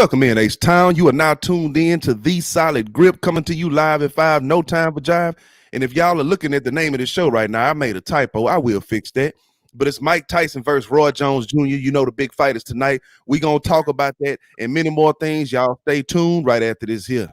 Welcome in, H-Town. You are now tuned in to The Solid Grip, coming to you live at 5, no time for jive. And if y'all are looking at the name of the show right now, I made a typo. I will fix that. But it's Mike Tyson versus Roy Jones Jr. You know the big fight is tonight. We're going to talk about that and many more things. Y'all stay tuned right after this here.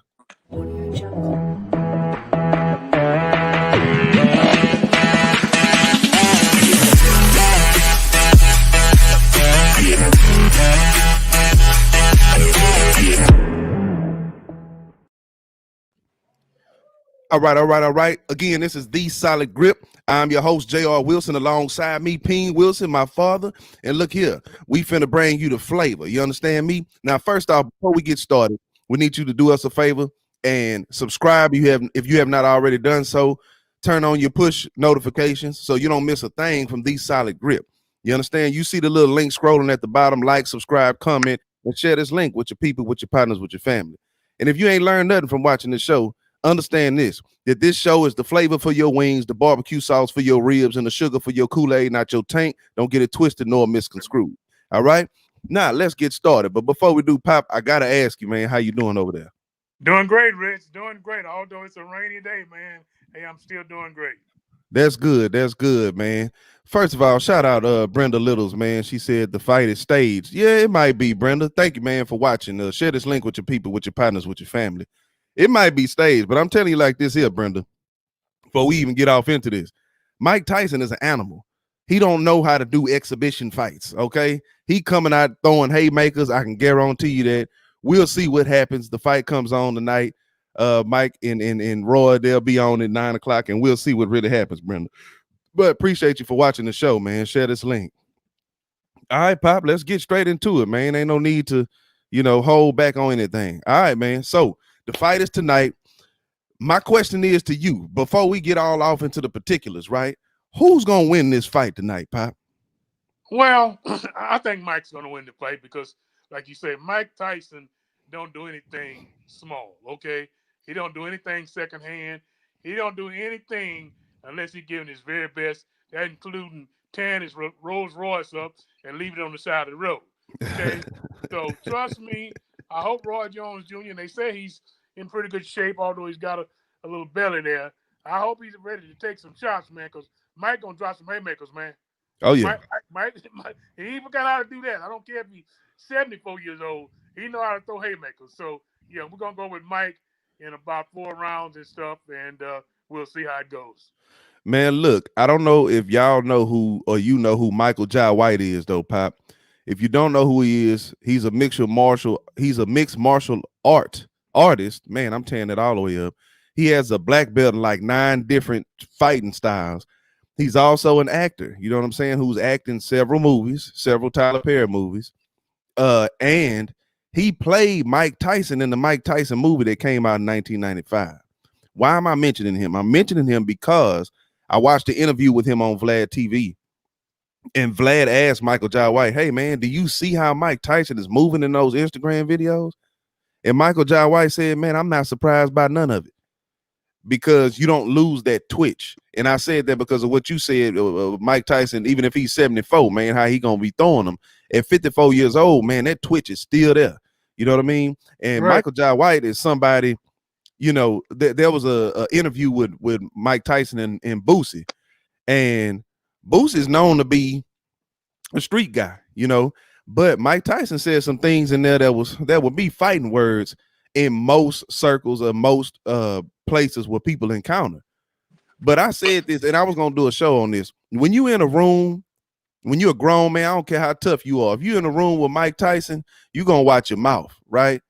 All right. Again, this is The Solid Grip. I'm your host, J.R. Wilson, alongside me, Peen Wilson, my father. And look here, we finna bring you the flavor. You understand me? Now, first off, before we get started, we need you to do us a favor and subscribe. If you have not already done so, turn on your push notifications so you don't miss a thing from The Solid Grip. You understand? You see the little link scrolling at the bottom. Like, subscribe, comment, and share this link with your people, with your partners, with your family. And if you ain't learned nothing from watching this show, understand that this show is the flavor for your wings, the barbecue sauce for your ribs, and the sugar for your Kool-Aid, not your tank. Don't get it twisted nor misconstrued. All right? Now, let's get started. But before we do, Pop, I got to ask you, man, how you doing over there? Doing great, Rich. Doing great. Although it's a rainy day, man. Hey, I'm still doing great. That's good, man. First of all, shout out Brenda Littles, man. She said the fight is staged. Yeah, it might be, Brenda. Thank you, man, for watching. Share this link with your people, with your partners, with your family. It might be staged, but I'm telling you like this here, Brenda, before we even get off into this. Mike Tyson is an animal. He don't know how to do exhibition fights, okay? He coming out throwing haymakers. I can guarantee you that. We'll see what happens. The fight comes on tonight. Mike and Roy, they'll be on at 9 o'clock, and we'll see what really happens, Brenda. But appreciate you for watching the show, man. Share this link. All right, Pop, let's get straight into it, man. Ain't no need to, hold back on anything. All right, man. So the fight is tonight. My question is to you, before we get all off into the particulars, right? Who's going to win this fight tonight, Pop? Well, I think Mike's going to win the fight because, like you said, Mike Tyson don't do anything small, okay? He don't do anything secondhand. He don't do anything unless he's giving his very best, that including tearing his Rolls Royce up and leave it on the side of the road, okay? So trust me, I hope Roy Jones Jr., and they say he's in pretty good shape, although he's got a little belly there. I hope he's ready to take some shots, man, because Mike going to drop some haymakers, man. Oh, yeah. Mike, he even got how to do that. I don't care if he's 74 years old. He know how to throw haymakers. So, yeah, we're going to go with Mike in about 4 rounds and stuff, and we'll see how it goes. Man, look, I don't know if y'all know who who Michael Jai White is, though, Pop. If you don't know who he is, he's a mixed martial artist. Man, I'm tearing it all the way up. He has a black belt in like 9 different fighting styles. He's also an actor, you know what I'm saying, who's acted in several movies, several Tyler Perry movies. And he played Mike Tyson in the Mike Tyson movie that came out in 1995. Why am I mentioning him? I'm mentioning him because I watched the interview with him on Vlad TV. And Vlad asked Michael Jai White, hey, man, do you see how Mike Tyson is moving in those Instagram videos? And Michael Jai White said, man, I'm not surprised by none of it because you don't lose that twitch. And I said that because of what you said, Mike Tyson, even if he's 74, man, how he going to be throwing them at 54 years old, man, that twitch is still there. You know what I mean? And right. Michael Jai White is somebody, there was a interview with Mike Tyson and Boosie, and Boosie is known to be a street guy, but Mike Tyson said some things in there that would be fighting words in most circles or most places where people encounter. But I said this, and I was going to do a show on this. When you in a room, when you're a grown man, I don't care how tough you are. If you're in a room with Mike Tyson, you're going to watch your mouth, right?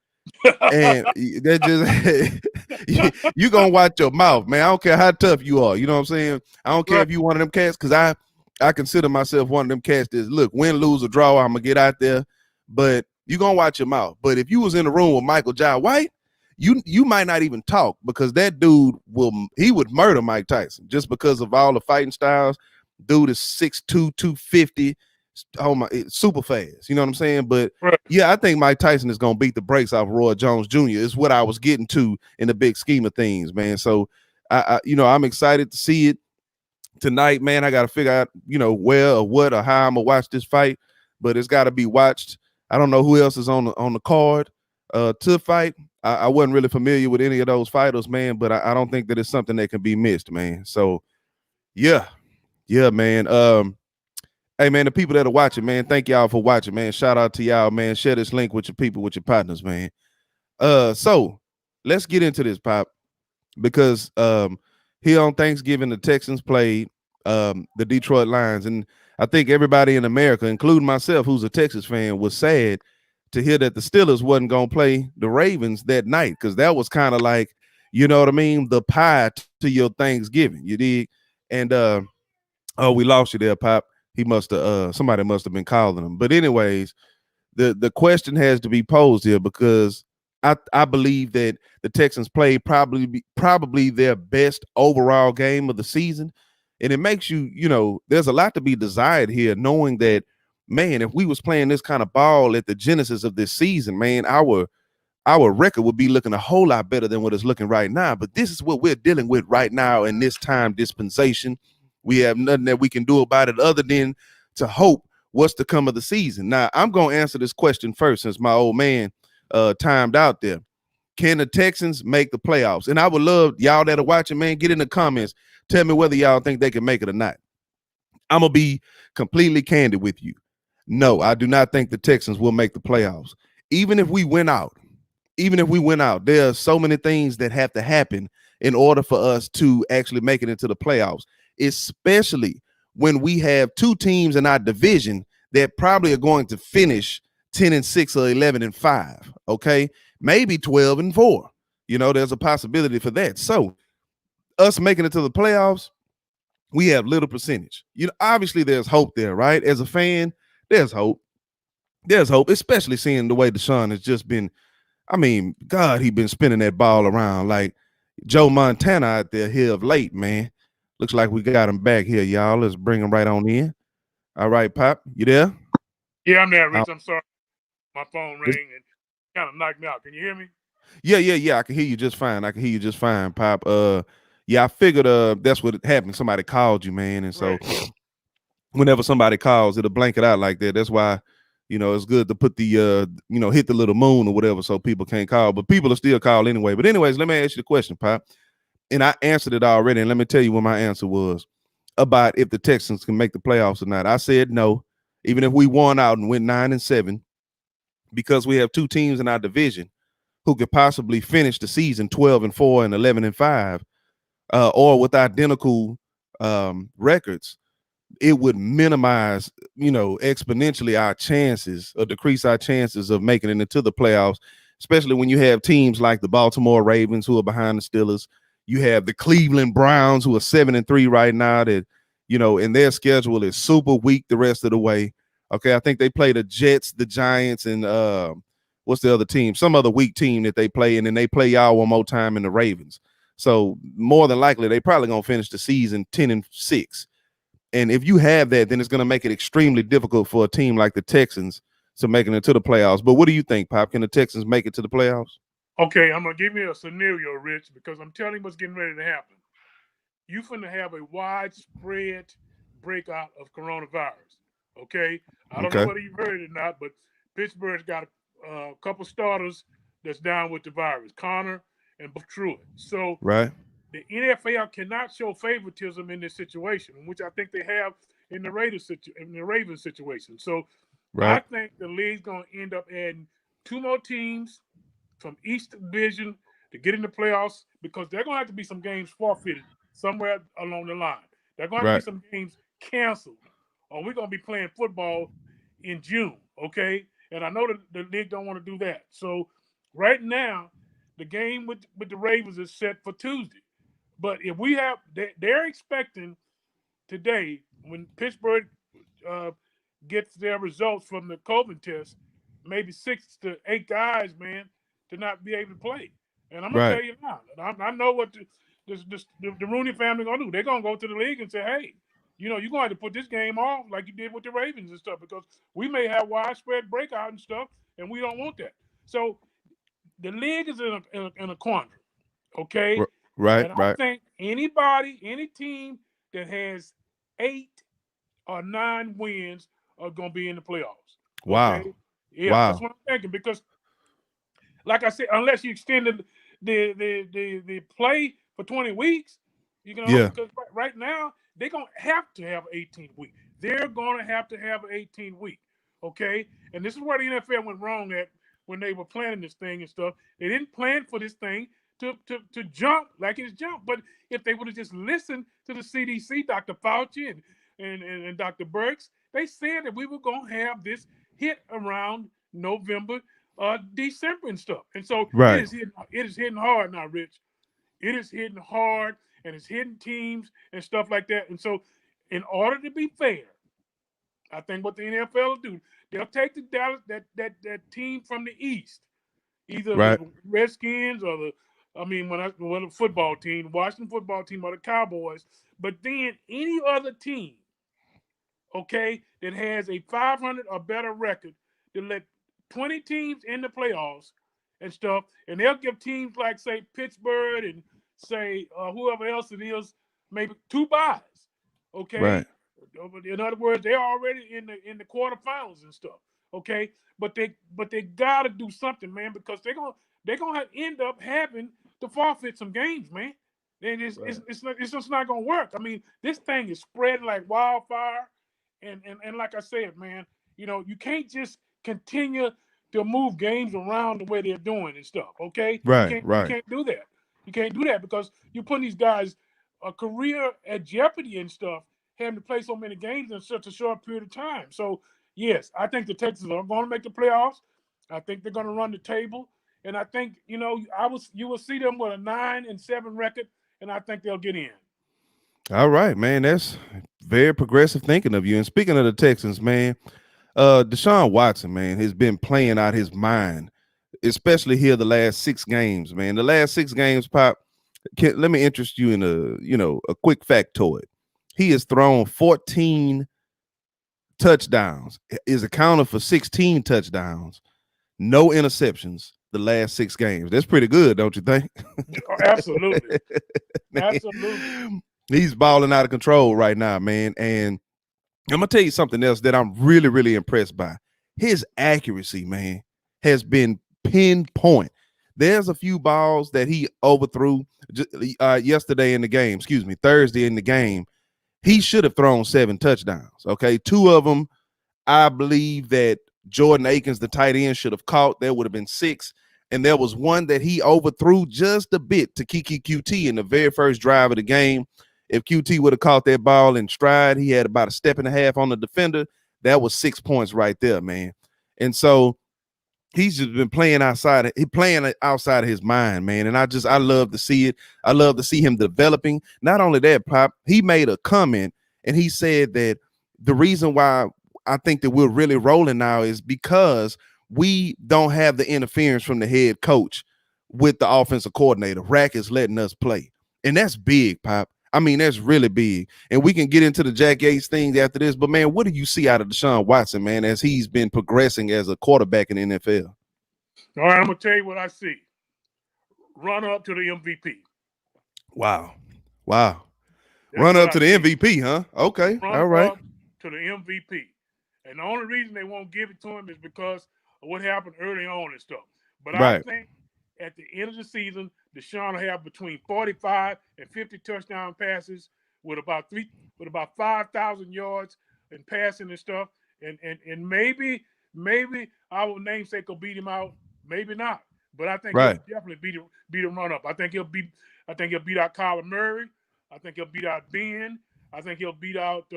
And that just you're going to watch your mouth, man. I don't care how tough you are. You know what I'm saying? I don't care if you one of them cats, because I consider myself one of them cats that, look, win, lose, or draw, I'm going to get out there. But you're going to watch your mouth. But if you was in the room with Michael Jai White, you might not even talk, because that dude would murder Mike Tyson just because of all the fighting styles. Dude is 6'2", 250, super fast. You know what I'm saying? But yeah, I think Mike Tyson is going to beat the brakes off Roy Jones Jr. is what I was getting to in the big scheme of things, man. So I'm excited to see it tonight, man. I got to figure out, where or what or how I'm gonna watch this fight, but it's got to be watched. I don't know who else is on the card. to fight. I wasn't really familiar with any of those fighters, man, but I don't think that it's something that can be missed, man. So yeah, man. Hey man, the people that are watching, man, thank y'all for watching, man. Shout out to y'all, man. Share this link with your people, with your partners, man. So let's get into this, Pop, because here on Thanksgiving, the Texans played the Detroit Lions, and I think everybody in America, including myself, who's a Texas fan, was sad to hear that the Steelers wasn't gonna play the Ravens that night, because that was kind of like, you know what I mean, the pie to your Thanksgiving. You dig? And oh, we lost you there, Pop. He must have somebody must have been calling him. But anyways, the question has to be posed here, because I believe that the Texans played probably their best overall game of the season. And it makes you know, there's a lot to be desired here, knowing that, man, if we was playing this kind of ball at the genesis of this season, man, our record would be looking a whole lot better than what it's looking right now. But this is what we're dealing with right now in this time dispensation. We have nothing that we can do about it other than to hope what's to come of the season. Now, I'm going to answer this question first, since my old man timed out there. Can the Texans make the playoffs? And I would love y'all that are watching, man, get in the comments. Tell me whether y'all think they can make it or not. I'm going to be completely candid with you. No, I do not think the Texans will make the playoffs. Even if we win out, there are so many things that have to happen in order for us to actually make it into the playoffs, especially when we have two teams in our division that probably are going to finish 10-6 or 11-5. Okay, maybe 12-4. You know, there's a possibility for that. So us making it to the playoffs, we have little percentage. You know, obviously there's hope there, right? As a fan, there's hope. There's hope, especially seeing the way Deshawn has just been. I mean, God, he been spinning that ball around like Joe Montana out there here of late, man. Looks like we got him back here, y'all. Let's bring him right on in. All right, Pop, you there? Yeah, I'm there, Rich. I'm sorry. My phone rang and kind of knocked me out. Can you hear me? Yeah. I can hear you just fine. Pop. Yeah, I figured that's what happened. Somebody called you, man, and so whenever somebody calls, it'll blank it out like that. That's why, you know, it's good to put the hit the little moon or whatever, so people can't call, but people will still call anyway. But anyways, let me ask you the question, Pop. And I answered it already, and let me tell you what my answer was about if the Texans can make the playoffs or not. I said no, even if we won out and went 9-7, because we have two teams in our division who could possibly finish the season 12-4 and 11-5, or with identical records. It would minimize, exponentially our chances, or decrease our chances of making it into the playoffs, especially when you have teams like the Baltimore Ravens who are behind the Steelers. You have the Cleveland Browns who are 7-3 right now, that, and their schedule is super weak the rest of the way. Okay, I think they play the Jets, the Giants, and what's the other team? Some other weak team that they play, and then they play y'all one more time in the Ravens. So more than likely, they probably gonna finish the season 10-6. And if you have that, then it's going to make it extremely difficult for a team like the Texans to make it into the playoffs. But what do you think, Pop? Can the Texans make it to the playoffs? Okay, I'm going to give you a scenario, Rich, because I'm telling you what's getting ready to happen. You're going to have a widespread breakout of coronavirus. Okay? I don't know whether you've heard it or not, but Pittsburgh's got a couple starters that's down with the virus, Connor and Truitt. So right. The NFL cannot show favoritism in this situation, which I think they have in the Ravens situation. So I think the league's going to end up adding two more teams from each division to get in the playoffs, because there are going to have to be some games forfeited somewhere along the line. There are going to have to be some games canceled, or we're going to be playing football in June, okay? And I know the league don't want to do that. So right now, the game with the Ravens is set for Tuesday. But if we have, they're expecting today, when Pittsburgh gets their results from the COVID test, maybe 6 to 8 guys, man, to not be able to play. And I'm gonna tell you now, I know what the Rooney family gonna do. They're gonna go to the league and say, hey, you're gonna have to put this game off like you did with the Ravens and stuff, because we may have widespread breakout and stuff, and we don't want that. So the league is in a quandary. Okay. And I think any team that has 8 or 9 wins are going to be in the playoffs. Okay. Wow. Yeah, that's what I'm thinking, because Like I said, unless you extended the play for 20 weeks, Yeah. because right now they're gonna have to have 18 week. They're gonna have to have an 18 week. Okay, and this is where the NFL went wrong at when they were planning this thing and stuff. They didn't plan for this thing to jump like it's jumped. But if they would have just listened to the CDC, Dr. Fauci and Dr. Burks, they said that we were gonna have this hit around November, December and stuff. And so Right. it is hitting hard now, Rich. It is hitting hard and it's hitting teams and stuff like that. And so, in order to be fair, I think what the NFL will do, they'll take the Dallas that team from the East, either Right. the Redskins or the football team, the Washington football team or the Cowboys, but then any other team, okay, that has a 500 or better record, to let 20 teams in the playoffs and stuff, and they'll give teams like, say, Pittsburgh and say whoever else it is, maybe 2 buys, Right. okay. In other words, they're already in the quarterfinals and stuff, okay. But they gotta do something, man, because they're gonna end up having to forfeit some games, man. And it's just not gonna work. I mean, this thing is spreading like wildfire, and like I said, man, you can't just continue to move games around the way they're doing and stuff. Okay, you Right. can't you Right. can't do that. You can't do that because you're putting these guys a career at jeopardy and stuff, having to play so many games in such a short period of time. So yes, I think the Texans are going to make the playoffs. I think they're going to run the table, and I think you will see them with a 9-7 record, and I think they'll get in. All right, man. That's very progressive thinking of you. And speaking of the Texans, man, Deshawn Watson, man, has been playing out his mind, especially here the last 6 games, man. The last 6 games, Pop. Let me interest you in a quick factoid. He has thrown 14 touchdowns, is accounted for 16 touchdowns, no interceptions the last 6 games. That's pretty good, don't you think? Oh, absolutely. Absolutely. He's balling out of control right now, man. And I'm gonna tell you something else that I'm really, really impressed by. His accuracy, man, has been pinpoint. There's a few balls that he overthrew yesterday in the game. Excuse me, Thursday in the game. He should have thrown 7 touchdowns. Okay, 2 of them, I believe that Jordan Akins, the tight end, should have caught. There would have been 6. And there was one that he overthrew just a bit to Kiki QT in the very first drive of the game. If QT would have caught that ball in stride, he had about a step and a half on the defender. That was 6 points right there, man. And so he's just been playing outside of his mind, man. And I love to see it. I love to see him developing. Not only that, Pop, he made a comment and he said that the reason why I think that we're really rolling now is because we don't have the interference from the head coach with the offensive coordinator. Rack is letting us play. And that's big, Pop. I mean, that's really big. And we can get into the Jack Yates thing after this. But, man, what do you see out of Deshaun Watson, man, as he's been progressing as a quarterback in the NFL? All right, I'm going to tell you what I see. Run up to the MVP. Wow. That's Run what up to the MVP, huh? Okay. All right. Up to the MVP. And the only reason they won't give it to him is because of what happened early on and stuff. But Right. I think at the end of the season, Deshaun will have between 45 and 50 touchdown passes with about 5,000 yards in passing and stuff. And maybe our namesake will beat him out. Maybe not. But I think Right. he'll definitely beat him run up. I think he'll beat out Kyler Murray. I think he'll beat out Ben. I think he'll beat out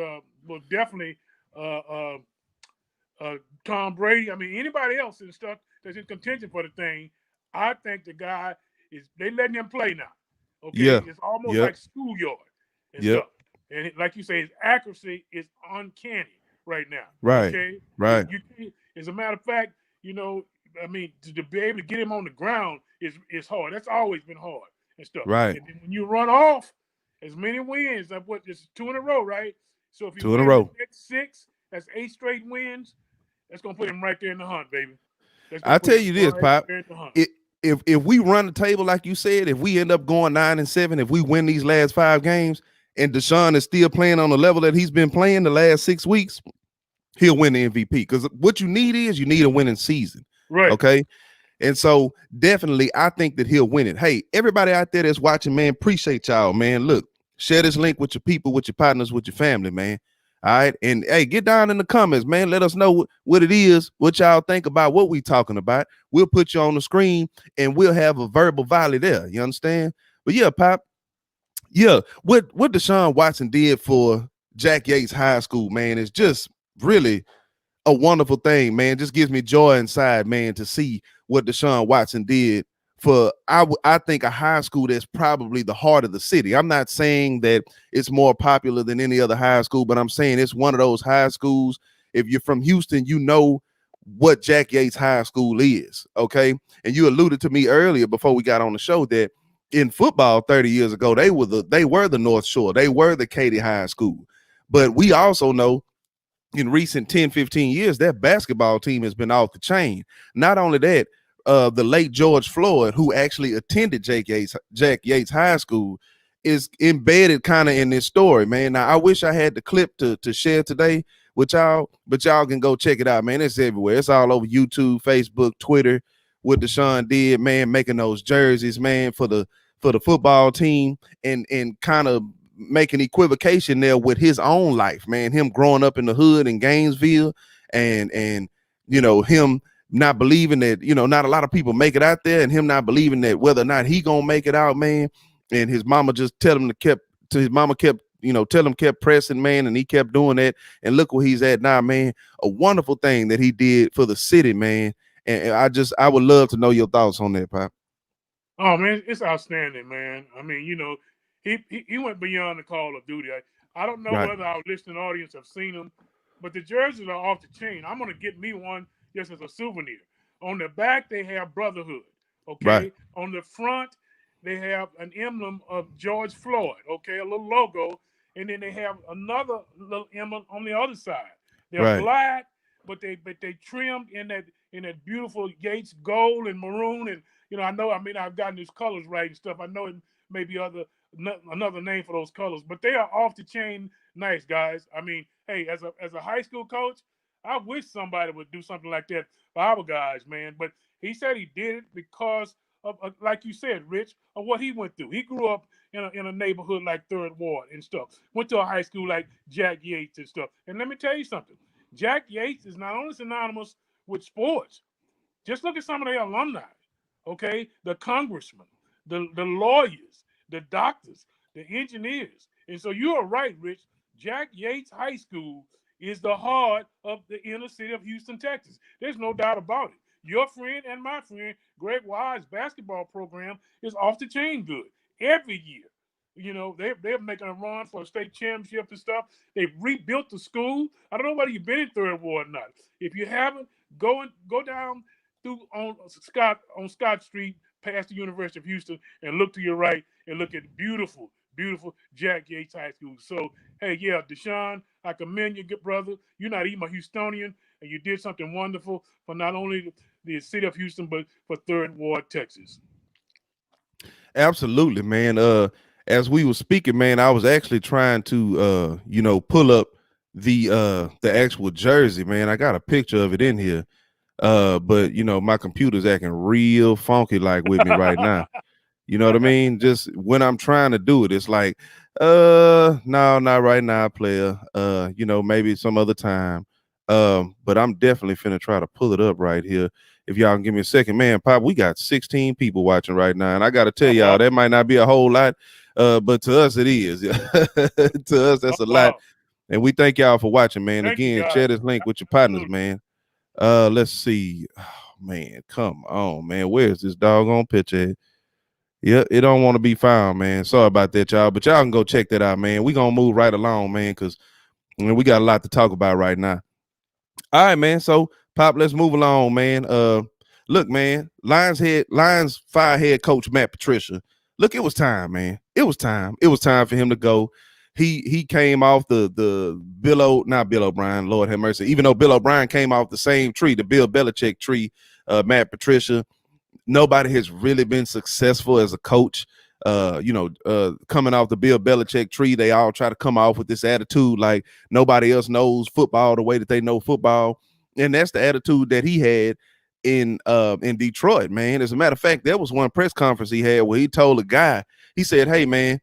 definitely Tom Brady. I mean, anybody else and stuff that's in contention for the thing. I think the guy they letting him play now. Okay, Yeah. It's almost like schoolyard and stuff. And like you say, his accuracy is uncanny right now. Right. Okay. Right. As a matter of fact, I mean, to be able to get him on the ground is hard. That's always been hard and stuff. Right. And then when you run off as many wins, it's 2 in a row, right? So if you 2 in a row, the next 6, that's 8 straight wins. That's gonna put him right there in the hunt, baby. I tell you this, Pop. If we run the table like you said, if we end up going 9-7, if we win these last 5 games, and Deshaun is still playing on the level that he's been playing the last 6 weeks, he'll win the MVP. Because what you need is a winning season. Right. Okay. And so definitely, I think that he'll win it. Hey, everybody out there that's watching, man, appreciate y'all, man. Look, share this link with your people, with your partners, with your family, man. All right. And hey, get down in the comments, man. Let us know what it is, what y'all think about what we talking about. We'll put you on the screen and we'll have a verbal volley there. You understand? But yeah, Pop. Yeah, what Deshawn Watson did for Jack Yates High School, man, is just really a wonderful thing, man. Just gives me joy inside, man, to see what Deshaun Watson did for I think a high school that's probably the heart of the city. I'm not saying that it's more popular than any other high school, but I'm saying it's one of those high schools. If you're from Houston, you know what Jack Yates High School is, okay? And you alluded to me earlier before we got on the show that in football 30 years ago, they were the North Shore. They were the Katy High School. But we also know in recent 10, 15 years, that basketball team has been off the chain. Not only that, the late George Floyd, who actually attended Jack Yates High School, is embedded kind of in this story, man. Now, I wish I had the clip to share today with y'all, but y'all can go check it out, man. It's everywhere. It's all over YouTube, Facebook, Twitter, what Deshaun did, man, making those jerseys, man, for the football team and kind of making equivocation there with his own life, man. Him growing up in the hood in Gainesville and you know, him not believing that, you know, not a lot of people make it out there, and him not believing that whether or not he gonna make it out, man. And his mama just tell him kept pressing, man, and he kept doing that. And look where he's at now, man. A wonderful thing that he did for the city, man. And I would love to know your thoughts on that, Pop. Oh man, it's outstanding, man. I mean, you know, he went beyond the call of duty. I don't know whether our listening audience have seen him, but the jerseys are off the chain. I'm gonna get me one just as a souvenir. On the back, they have brotherhood. Okay. Right. On the front, they have an emblem of George Floyd. Okay, a little logo, and then they have another little emblem on the other side. They're black, but they trimmed in that beautiful Yates gold and maroon. And you know, I mean, I've gotten these colors right and stuff. I know it may be another name for those colors, but they are off the chain nice, guys. I mean, hey, as a high school coach, I wish somebody would do something like that for our guys, man. But he said he did it because of, like you said, Rich, of what he went through. He grew up in a neighborhood like Third Ward and stuff. Went to a high school like Jack Yates and stuff. And let me tell you something. Jack Yates is not only synonymous with sports. Just look at some of their alumni, okay? The congressmen, the lawyers, the doctors, the engineers. And so you are right, Rich. Jack Yates High School is the heart of the inner city of Houston, Texas. There's no doubt about it. Your friend and my friend, Greg Wise's basketball program is off the chain good every year. You know, they're making a run for a state championship and stuff. They've rebuilt the school. I don't know whether you've been in Third Ward or not. If you haven't, go down through on Scott Street past the University of Houston and look to your right and look at beautiful Jack Yates High School. So, hey, yeah, Deshaun, I commend you, good brother. You're not even a Houstonian, and you did something wonderful for not only the city of Houston, but for Third Ward, Texas. Absolutely, man. As we were speaking, man, I was actually trying to pull up the actual jersey, man. I got a picture of it in here. But you know, my computer's acting real funky like with me right now. You know what I mean? Just when I'm trying to do it, it's like, no, not right now, player. Maybe some other time. But I'm definitely finna try to pull it up right here. If y'all can give me a second, man, Pop, we got 16 people watching right now. And I got to tell y'all, that might not be a whole lot, but to us, it is. To us, that's a lot. And we thank y'all for watching, man. Again, share this link with your partners, man. Let's see. Oh, man, come on, man. Where's this doggone picture at? Yeah, it don't want to be found, man. Sorry about that, y'all. But y'all can go check that out, man. We gonna move right along, man, because we got a lot to talk about right now. All right, man. So, Pop, let's move along, man. Look, man, Lions fire head coach Matt Patricia. Look, it was time, man. It was time. It was time for him to go. He came off the not Bill O'Brien, Lord have mercy. Even though Bill O'Brien came off the same tree, the Bill Belichick tree, Matt Patricia. Nobody has really been successful as a coach. Coming off the Bill Belichick tree, they all try to come off with this attitude like nobody else knows football the way that they know football. And that's the attitude that he had in Detroit, man. As a matter of fact, there was one press conference he had where he told a guy, he said, "Hey, man,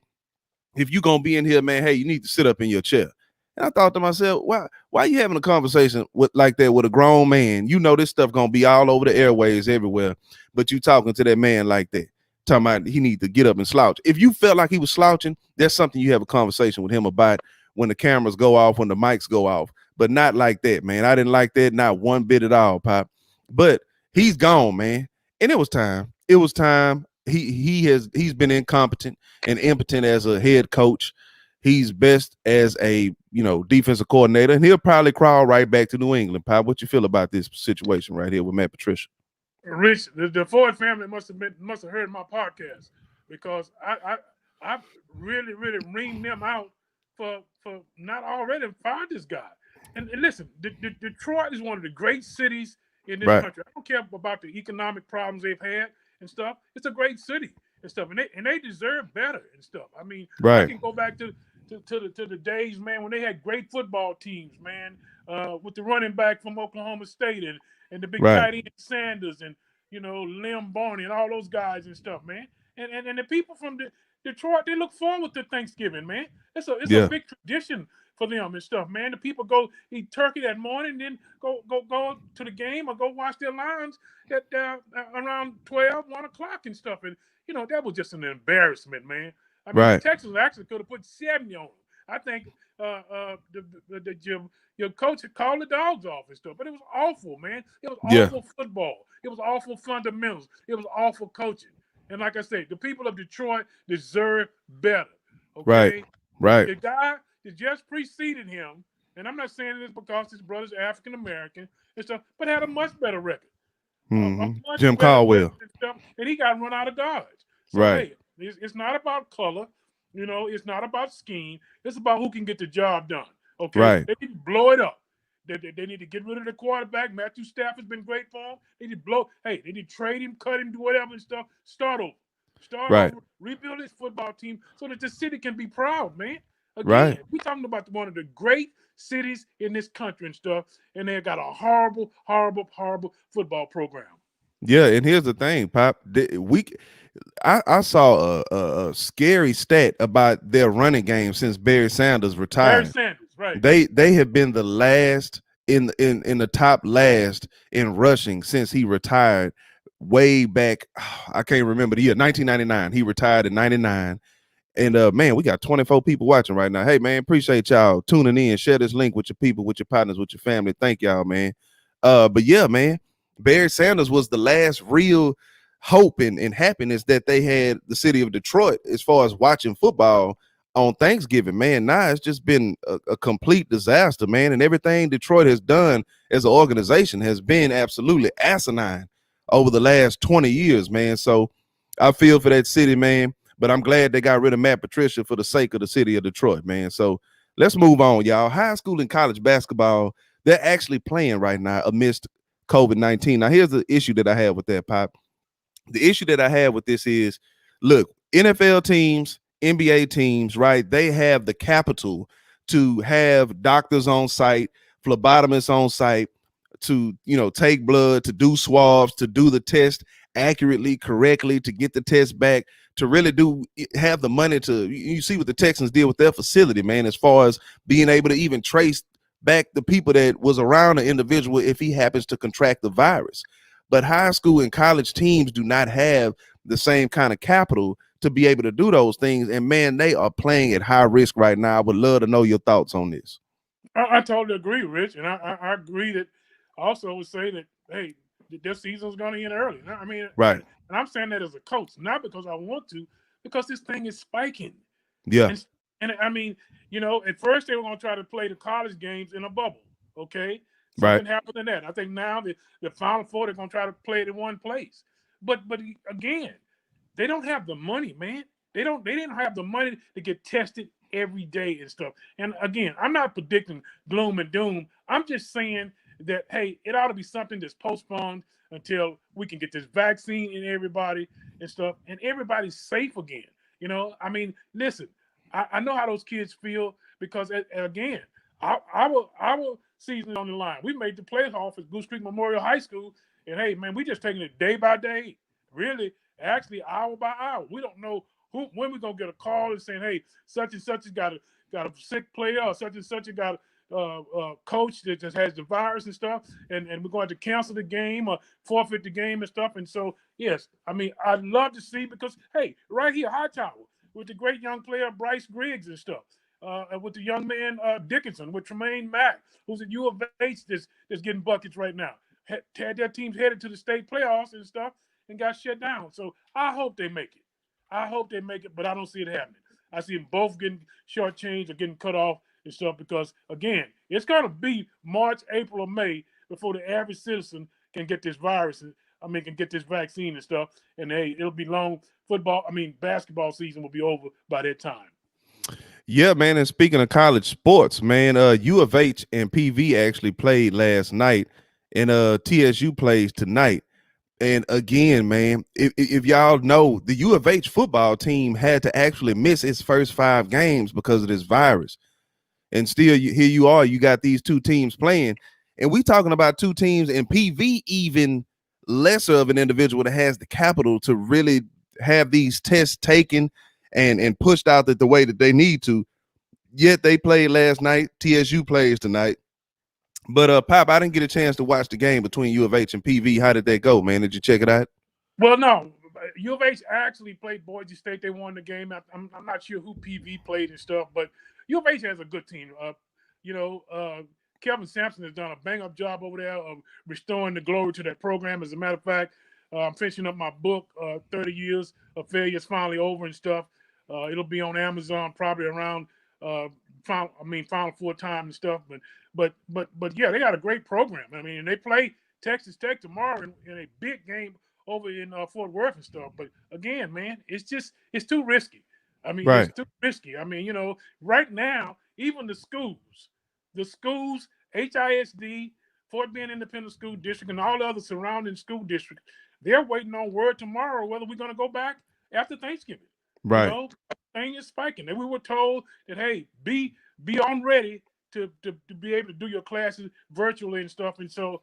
if you gonna be in here, man, hey, you need to sit up in your chair." And I thought to myself, why are you having a conversation with like that with a grown man? You know this stuff gonna be all over the airways everywhere, but you talking to that man like that, talking about he need to get up and slouch. If you felt like he was slouching, that's something you have a conversation with him about when the cameras go off, when the mics go off, but not like that, man. I didn't like that, not one bit at all, Pop. But he's gone, man, and it was time. It was time. He's been incompetent and impotent as a head coach. He's best as a defensive coordinator, and he'll probably crawl right back to New England. Pop, what you feel about this situation right here with Matt Patricia? Rich, the Ford family must have heard my podcast, because I really reamed them out for not already fired this guy. And listen, Detroit is one of the great cities in this Right. country. I don't care about the economic problems they've had and stuff. It's a great city and stuff, and they deserve better and stuff. I mean, I Right. can go back to the days, man, when they had great football teams, man, with the running back from Oklahoma State and the big Right. tight end Sanders and Lim Barney and all those guys and stuff, man. And the people from Detroit, they look forward to Thanksgiving, man. It's a Yeah. big tradition for them and stuff, man. The people go eat turkey that morning, then go to the game or go watch their Lions at around 12, 1 o'clock and stuff. And that was just an embarrassment, man. I mean, the Right. Texans actually could have put 70 on them. I think your coach had called the dogs off and stuff, but it was awful, man. It was Yeah. awful football. It was awful fundamentals. It was awful coaching. And like I said, the people of Detroit deserve better. Okay, Right. the guy that just preceded him, and I'm not saying this because his brother's African American and stuff, but had a much better record. Mm-hmm. A much Jim better Caldwell. record and stuff, and he got run out of Dodge. So Right. hey, it's not about color. It's not about scheme. It's about who can get the job done. Okay, Right. they need to blow it up. They need to get rid of the quarterback. Matthew Stafford's been great for them. They need to they need to trade him, cut him, do whatever and stuff. Start Right. over, rebuild his football team so that the city can be proud, man. Right. Again, we're talking about one of the great cities in this country and stuff, and they got a horrible, horrible, horrible football program. Yeah, and here's the thing, Pop. I saw a scary stat about their running game since Barry Sanders Barry retired. Sanders, right? They have been the last in the top last in rushing since he retired way back. I can't remember the year, 1999. He retired in 99. And man, we got 24 people watching right now. Hey man, appreciate y'all tuning in. Share this link with your people, with your partners, with your family. Thank y'all, man. But yeah, man, Barry Sanders was the last real hope and happiness that they had, the city of Detroit, as far as watching football on Thanksgiving. Man, now it's just been a complete disaster, man. And everything Detroit has done as an organization has been absolutely asinine over the last 20 years, man. So I feel for that city, man. But I'm glad they got rid of Matt Patricia for the sake of the city of Detroit, man. So let's move on, y'all. High school and college basketball, they're actually playing right now amidst COVID-19. Now, here's the issue that I have with that, Pop. The issue that I have with this is, look, NFL teams, NBA teams, right? They have the capital to have doctors on site, phlebotomists on site, to take blood, to do swabs, to do the test accurately, correctly, to get the test back, to really have the money to. You see what the Texans did with their facility, man, as far as being able to even trace back the people that was around the individual if he happens to contract the virus. But high school and college teams do not have the same kind of capital to be able to do those things. And man, they are playing at high risk right now. I would love to know your thoughts on this. I totally agree, Rich, and I agree that. I also would say that hey, this season's going to end early. I mean, Right. and I'm saying that as a coach, not because I want to, because this thing is spiking. Yeah. And I mean, at first they were going to try to play the college games in a bubble. Okay, Right. something happened in that. I think now the Final Four they're going to try to play it in one place. But again, they don't have the money, man. They didn't have the money to get tested every day and stuff. And again, I'm not predicting gloom and doom. I'm just saying that hey, it ought to be something that's postponed until we can get this vaccine in everybody and stuff, and everybody's safe again. I mean, listen, I know how those kids feel because again, our season on the line. We made the playoff at Goose Creek Memorial High School, And hey, man, we just taking it day by day, really, actually hour by hour. We don't know when we're gonna get a call and saying, hey, such and such has got a sick player, or such and such has got a coach that just has the virus and stuff, and we're going to cancel the game or forfeit the game and stuff. And so, yes, I mean, I'd love to see, because hey, right here, Hightower with the great young player Bryce Griggs and stuff. With the young man Dickinson, with Tremaine Mack, who's at U of H, that's getting buckets right now. Had their teams headed to the state playoffs and stuff and got shut down. So I hope they make it. I hope they make it, but I don't see it happening. I see them both getting shortchanged or getting cut off and stuff, because, again, it's going to be March, April, or May before the average citizen can get this virus. Can get this vaccine and stuff. And, hey, it'll be long. Basketball season will be over by that time. Yeah, man. And speaking of college sports, man, U of H and PV actually played last night, and TSU plays tonight. And again, man, if y'all know, the U of H football team had to actually miss its first 5 games because of this virus. And still, here you are, you got these 2 teams playing. And we talking about 2 teams, and PV even lesser of an individual that has the capital to really have these tests taken and pushed out the way that they need to. Yet they played last night. TSU plays tonight. But Pop, I didn't get a chance to watch the game between U of H and PV. How did that go, man? Did you check it out? Well, no. U of H actually played Boise State. They won the game. I'm not sure who PV played and stuff, but U of H has a good team. Kevin Sampson has done a bang-up job over there of restoring the glory to that program. As a matter of fact, I'm finishing up my book, 30 Years of Failure is Finally Over and stuff. It'll be on Amazon probably around Final Four time and stuff. But yeah, they got a great program. I mean, they play Texas Tech tomorrow in a big game over in Fort Worth and stuff. But again, man, it's too risky. I mean, right. It's too risky. I mean, right now, even the schools, HISD, Fort Bend Independent School District, and all the other surrounding school districts, they're waiting on word tomorrow whether we're going to go back after Thanksgiving. Right. Thing is spiking. And we were told that, hey, be on ready to be able to do your classes virtually and stuff. And so,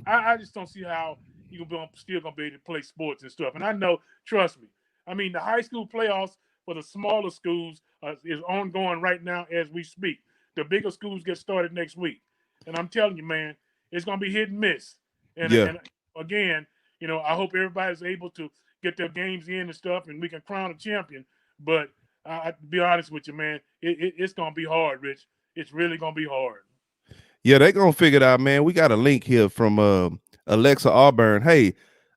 I just don't see how you're still going to be able to play sports and stuff. And I know, trust me, I mean, the high school playoffs for the smaller schools is ongoing right now as we speak. The bigger schools get started next week. And I'm telling you, man, it's going to be hit and miss. And again, I hope everybody's able to get their games in and stuff, and we can crown a champion. But to be honest with you, man, it's going to be hard, Rich. It's really going to be hard. Yeah, they're going to figure it out, man. We got a link here from Alexa Auburn. Hey,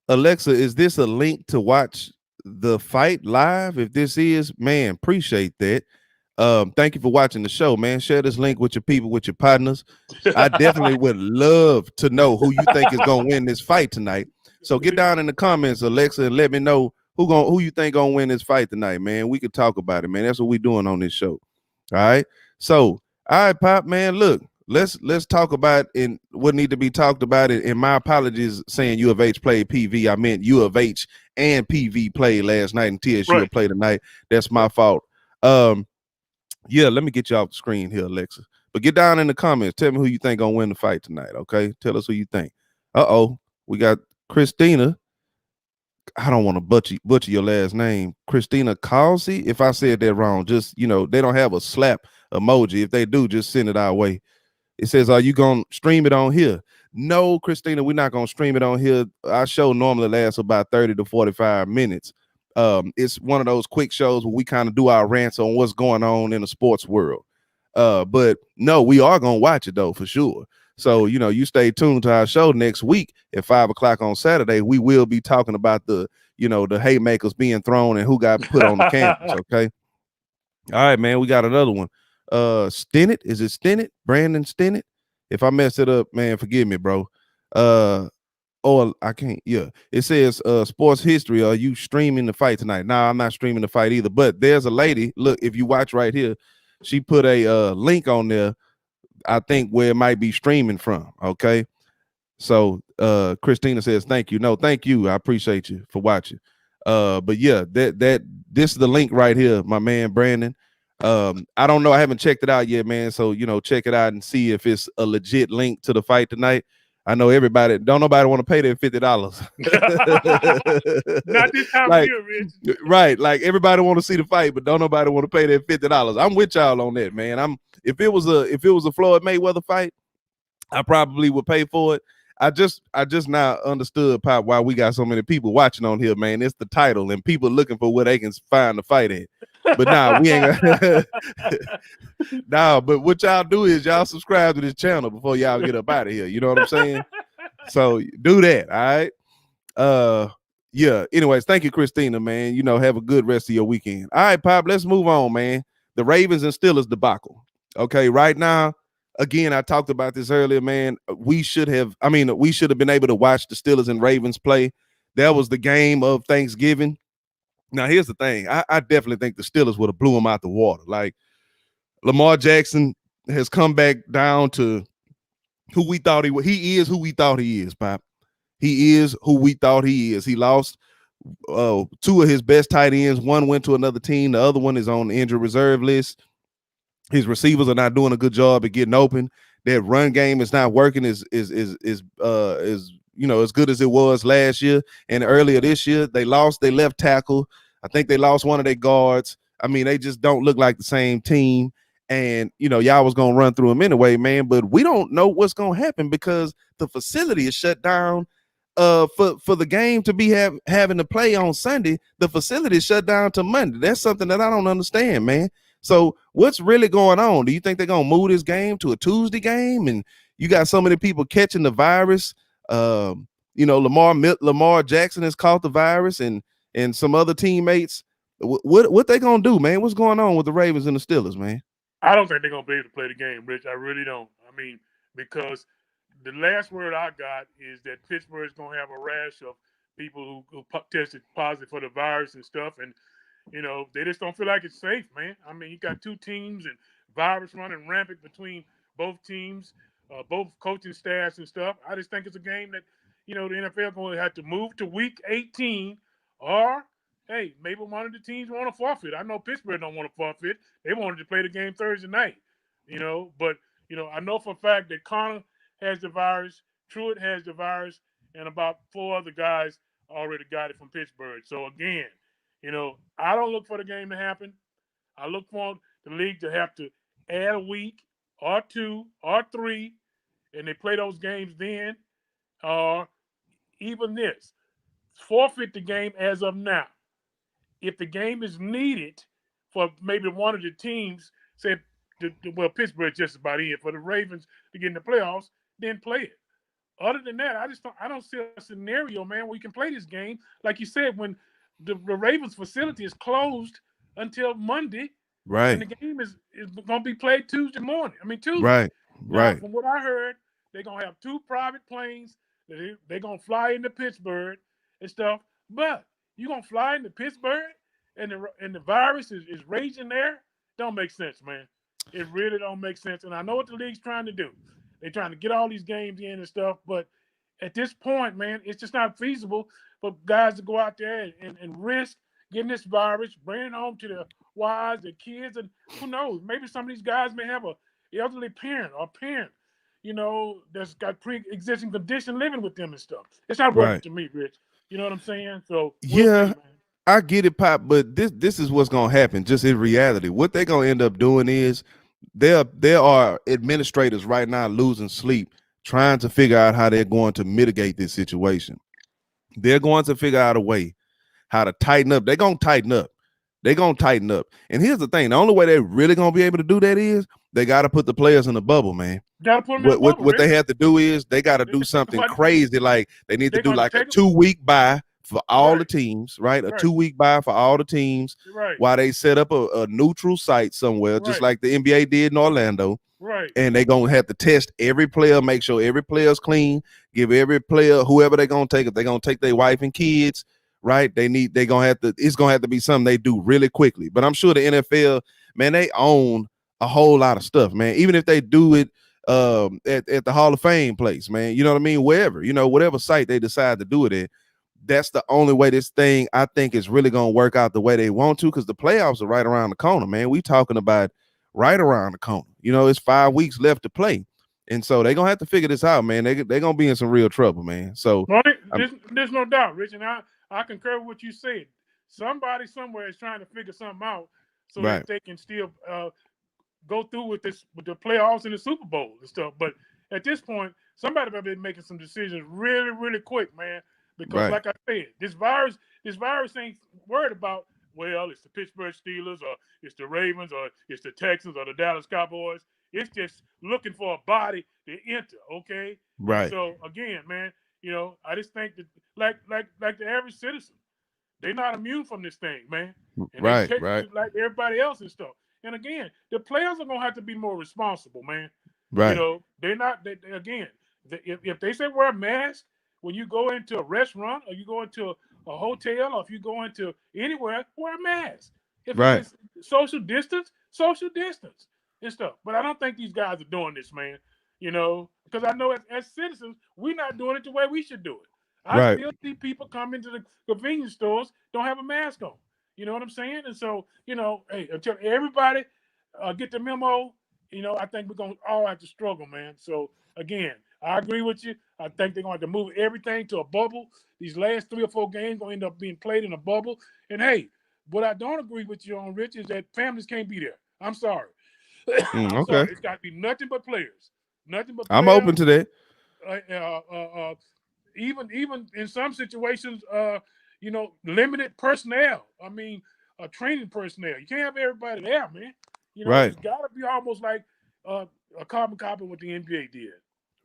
Alexa, is this a link to watch the fight live? If this is, man, appreciate that. Thank you for watching the show, man. Share this link with your people, with your partners. I definitely would love to know who you think is going to win this fight tonight. So get down in the comments, Alexa, and let me know who you think going to win this fight tonight, man. We could talk about it, man. That's what we're doing on this show. All right. So, all right, Pop, man, look, let's talk about what need to be talked about it. And my apologies saying U of H played PV. I meant U of H and PV played last night and TSU will play tonight. That's my fault. Yeah, let me get you off the screen here, Alexa. But get down in the comments. Tell me who you think gonna win the fight tonight, okay? Tell us who you think. We got Christina. I don't want to butcher your last name. Christina Causey. If I said that wrong, just, they don't have a slap emoji. If they do, just send it our way. It says, are you going to stream it on here? No, Christina, we're not going to stream it on here. Our show normally lasts about 30 to 45 minutes. It's one of those quick shows where we kind of do our rants on what's going on in the sports world. But no, we are going to watch it though, for sure. So, you stay tuned to our show next week at 5:00 on Saturday. We will be talking about the haymakers being thrown and who got put on the campus. Okay. All right, man. We got another one. Stennett. Is it Stennett? Brandon Stennett? If I messed it up, man, forgive me, bro. I can't. Yeah, it says sports history. Are you streaming the fight tonight? No, I'm not streaming the fight either. But there's a lady. Look, if you watch right here, she put a link on there. I think where it might be streaming from. Okay, so Christina says thank you. No, thank you. I appreciate you for watching. But yeah, this is the link right here, my man Brandon. I don't know. I haven't checked it out yet, man. So check it out and see if it's a legit link to the fight tonight. I know everybody. Don't nobody want to pay that $50. Not this time of Like, year, Rich. right? Like everybody want to see the fight, but don't nobody want to pay that $50. I'm with y'all on that, man. If it was a Floyd Mayweather fight, I probably would pay for it. I just now understood, Pop, why we got so many people watching on here, man. It's the title and people looking for where they can find the fight at. But nah, we ain't gonna nah, but what y'all do is y'all subscribe to this channel before y'all get up out of here. You know what I'm saying? So do that, all right? Yeah. Anyways, thank you, Christina, man. Have a good rest of your weekend. All right, Pop, let's move on, man. The Ravens and Steelers debacle. Okay, right now, again, I talked about this earlier, man. We should have been able to watch the Steelers and Ravens play. That was the game of Thanksgiving. Now, here's the thing. I definitely think the Steelers would have blew him out the water. Like, Lamar Jackson has come back down to who we thought he was. He is who we thought he is, Pop. He is who we thought he is. He lost two of his best tight ends. One went to another team. The other one is on the injured reserve list. His receivers are not doing a good job at getting open. That run game is not working as good as it was last year. And earlier this year, they lost their left tackle. I think they lost one of their guards. I mean, they just don't look like the same team. And y'all was gonna run through them anyway, man. But we don't know what's gonna happen because the facility is shut down. For the game to be having to play on Sunday, the facility is shut down to Monday. That's something that I don't understand, man. So what's really going on? Do you think they're gonna move this game to a Tuesday game? And you got so many people catching the virus. Lamar Jackson has caught the virus, and some other teammates. What they gonna do, man? What's going on with the Ravens and the Steelers, man? I don't think they're gonna be able to play the game, Rich. I really don't. I mean, because the last word I got is that Pittsburgh is gonna have a rash of people who tested positive for the virus and stuff, and they just don't feel like it's safe, man. I mean, you got two teams and virus running rampant between both teams, both coaching staffs and stuff. I just think it's a game that the NFL going to have to move to Week 18, or hey, maybe one of the teams want to forfeit. I know Pittsburgh don't want to forfeit. They wanted to play the game Thursday night, But I know for a fact that Connor has the virus, Truitt has the virus, and about 4 other guys already got it from Pittsburgh. So again, I don't look for the game to happen. I look for the league to have to add a week or 2 or 3, and they play those games then. Or even this, forfeit the game as of now. If the game is needed for maybe one of the teams, say, Pittsburgh just about in for the Ravens to get in the playoffs, then play it. Other than that, I don't see a scenario, man, where you can play this game. Like you said, when the Ravens facility is closed until Monday, right? And the game is going to be played Tuesday morning. I mean, Tuesday. Right. Now, from what I heard, they're going to have 2 private planes. They're going to fly into Pittsburgh and stuff. But you're going to fly into Pittsburgh and the virus is raging there? Don't make sense, man. It really don't make sense. And I know what the league's trying to do. They're trying to get all these games in and stuff. But at this point, man, it's just not feasible for guys to go out there and risk getting this virus, bringing it home to their wives, their kids, and who knows? Maybe some of these guys may have a elderly parent or parent, that's got pre-existing condition living with them and stuff. It's not working to me, Rich. You know what I'm saying? So yeah, I get it, Pop, but this is what's gonna happen. Just in reality, what they're gonna end up doing is there are administrators right now losing sleep, trying to figure out how they're going to mitigate this situation. They're going to figure out a way how to tighten up. They're gonna tighten up. And here's the thing: the only way they're really gonna be able to do that is they got to put the players in the bubble, man. Got to put them in the bubble. What they have to do is they got to do something crazy, like they need to do like a 2-week bye for all the teams, right? A 2-week bye for all the teams, while they set up a neutral site somewhere, just like the NBA did in Orlando. Right. And they're gonna have to test every player, make sure every player's clean, give every player, whoever they're gonna take, if they're gonna take their wife and kids, right? It's gonna have to be something they do really quickly. But I'm sure the NFL, man, they own a whole lot of stuff, man. Even if they do it at the Hall of Fame place, man, you know what I mean? Wherever, whatever site they decide to do it at, that's the only way this thing, I think, is really gonna work out the way they want to, because the playoffs are right around the corner, man. We talking about right around the corner. It's 5 weeks left to play. And so they're gonna have to figure this out, man. They're gonna be in some real trouble, man. So Well, there's no doubt, Rich, and I concur with what you said. Somebody somewhere is trying to figure something out so right, that they can still go through with the playoffs and the Super Bowl and stuff. But at this point, somebody better be making some decisions really, really quick, man. Because right, like I said, this virus ain't worried about, well, it's the Pittsburgh Steelers or it's the Ravens or it's the Texans or the Dallas Cowboys. It's just looking for a body to enter, okay? And right, so again, man, I just think that like the average citizen, they're not immune from this thing, man. And they right, take right, it like everybody else and stuff. And again, the players are gonna have to be more responsible, man. right, They're not. Again, if they say wear a mask when you go into a restaurant or you go into a hotel or if you go into anywhere, wear a mask. If right, it's social distance and stuff. But I don't think these guys are doing this, man. Because I know as citizens, we're not doing it the way we should do it. I right. still see people come into the convenience stores don't have a mask on. You know what I'm saying? And so, hey, until everybody get the memo, I think we're gonna all have to struggle, man. So again, I agree with you. I think they're going to have to move everything to a bubble. These last 3 or 4 games going to end up being played in a bubble. And hey, what I don't agree with you on, Rich, is that families can't be there. I'm sorry. I'm Okay, sorry. It's got to be nothing but players. Nothing but I'm players. open to that. Uh, uh, uh, uh, even in some situations, limited personnel. I mean, training personnel. You can't have everybody there, man. Right. It's got to be almost like a carbon copy what the NBA did.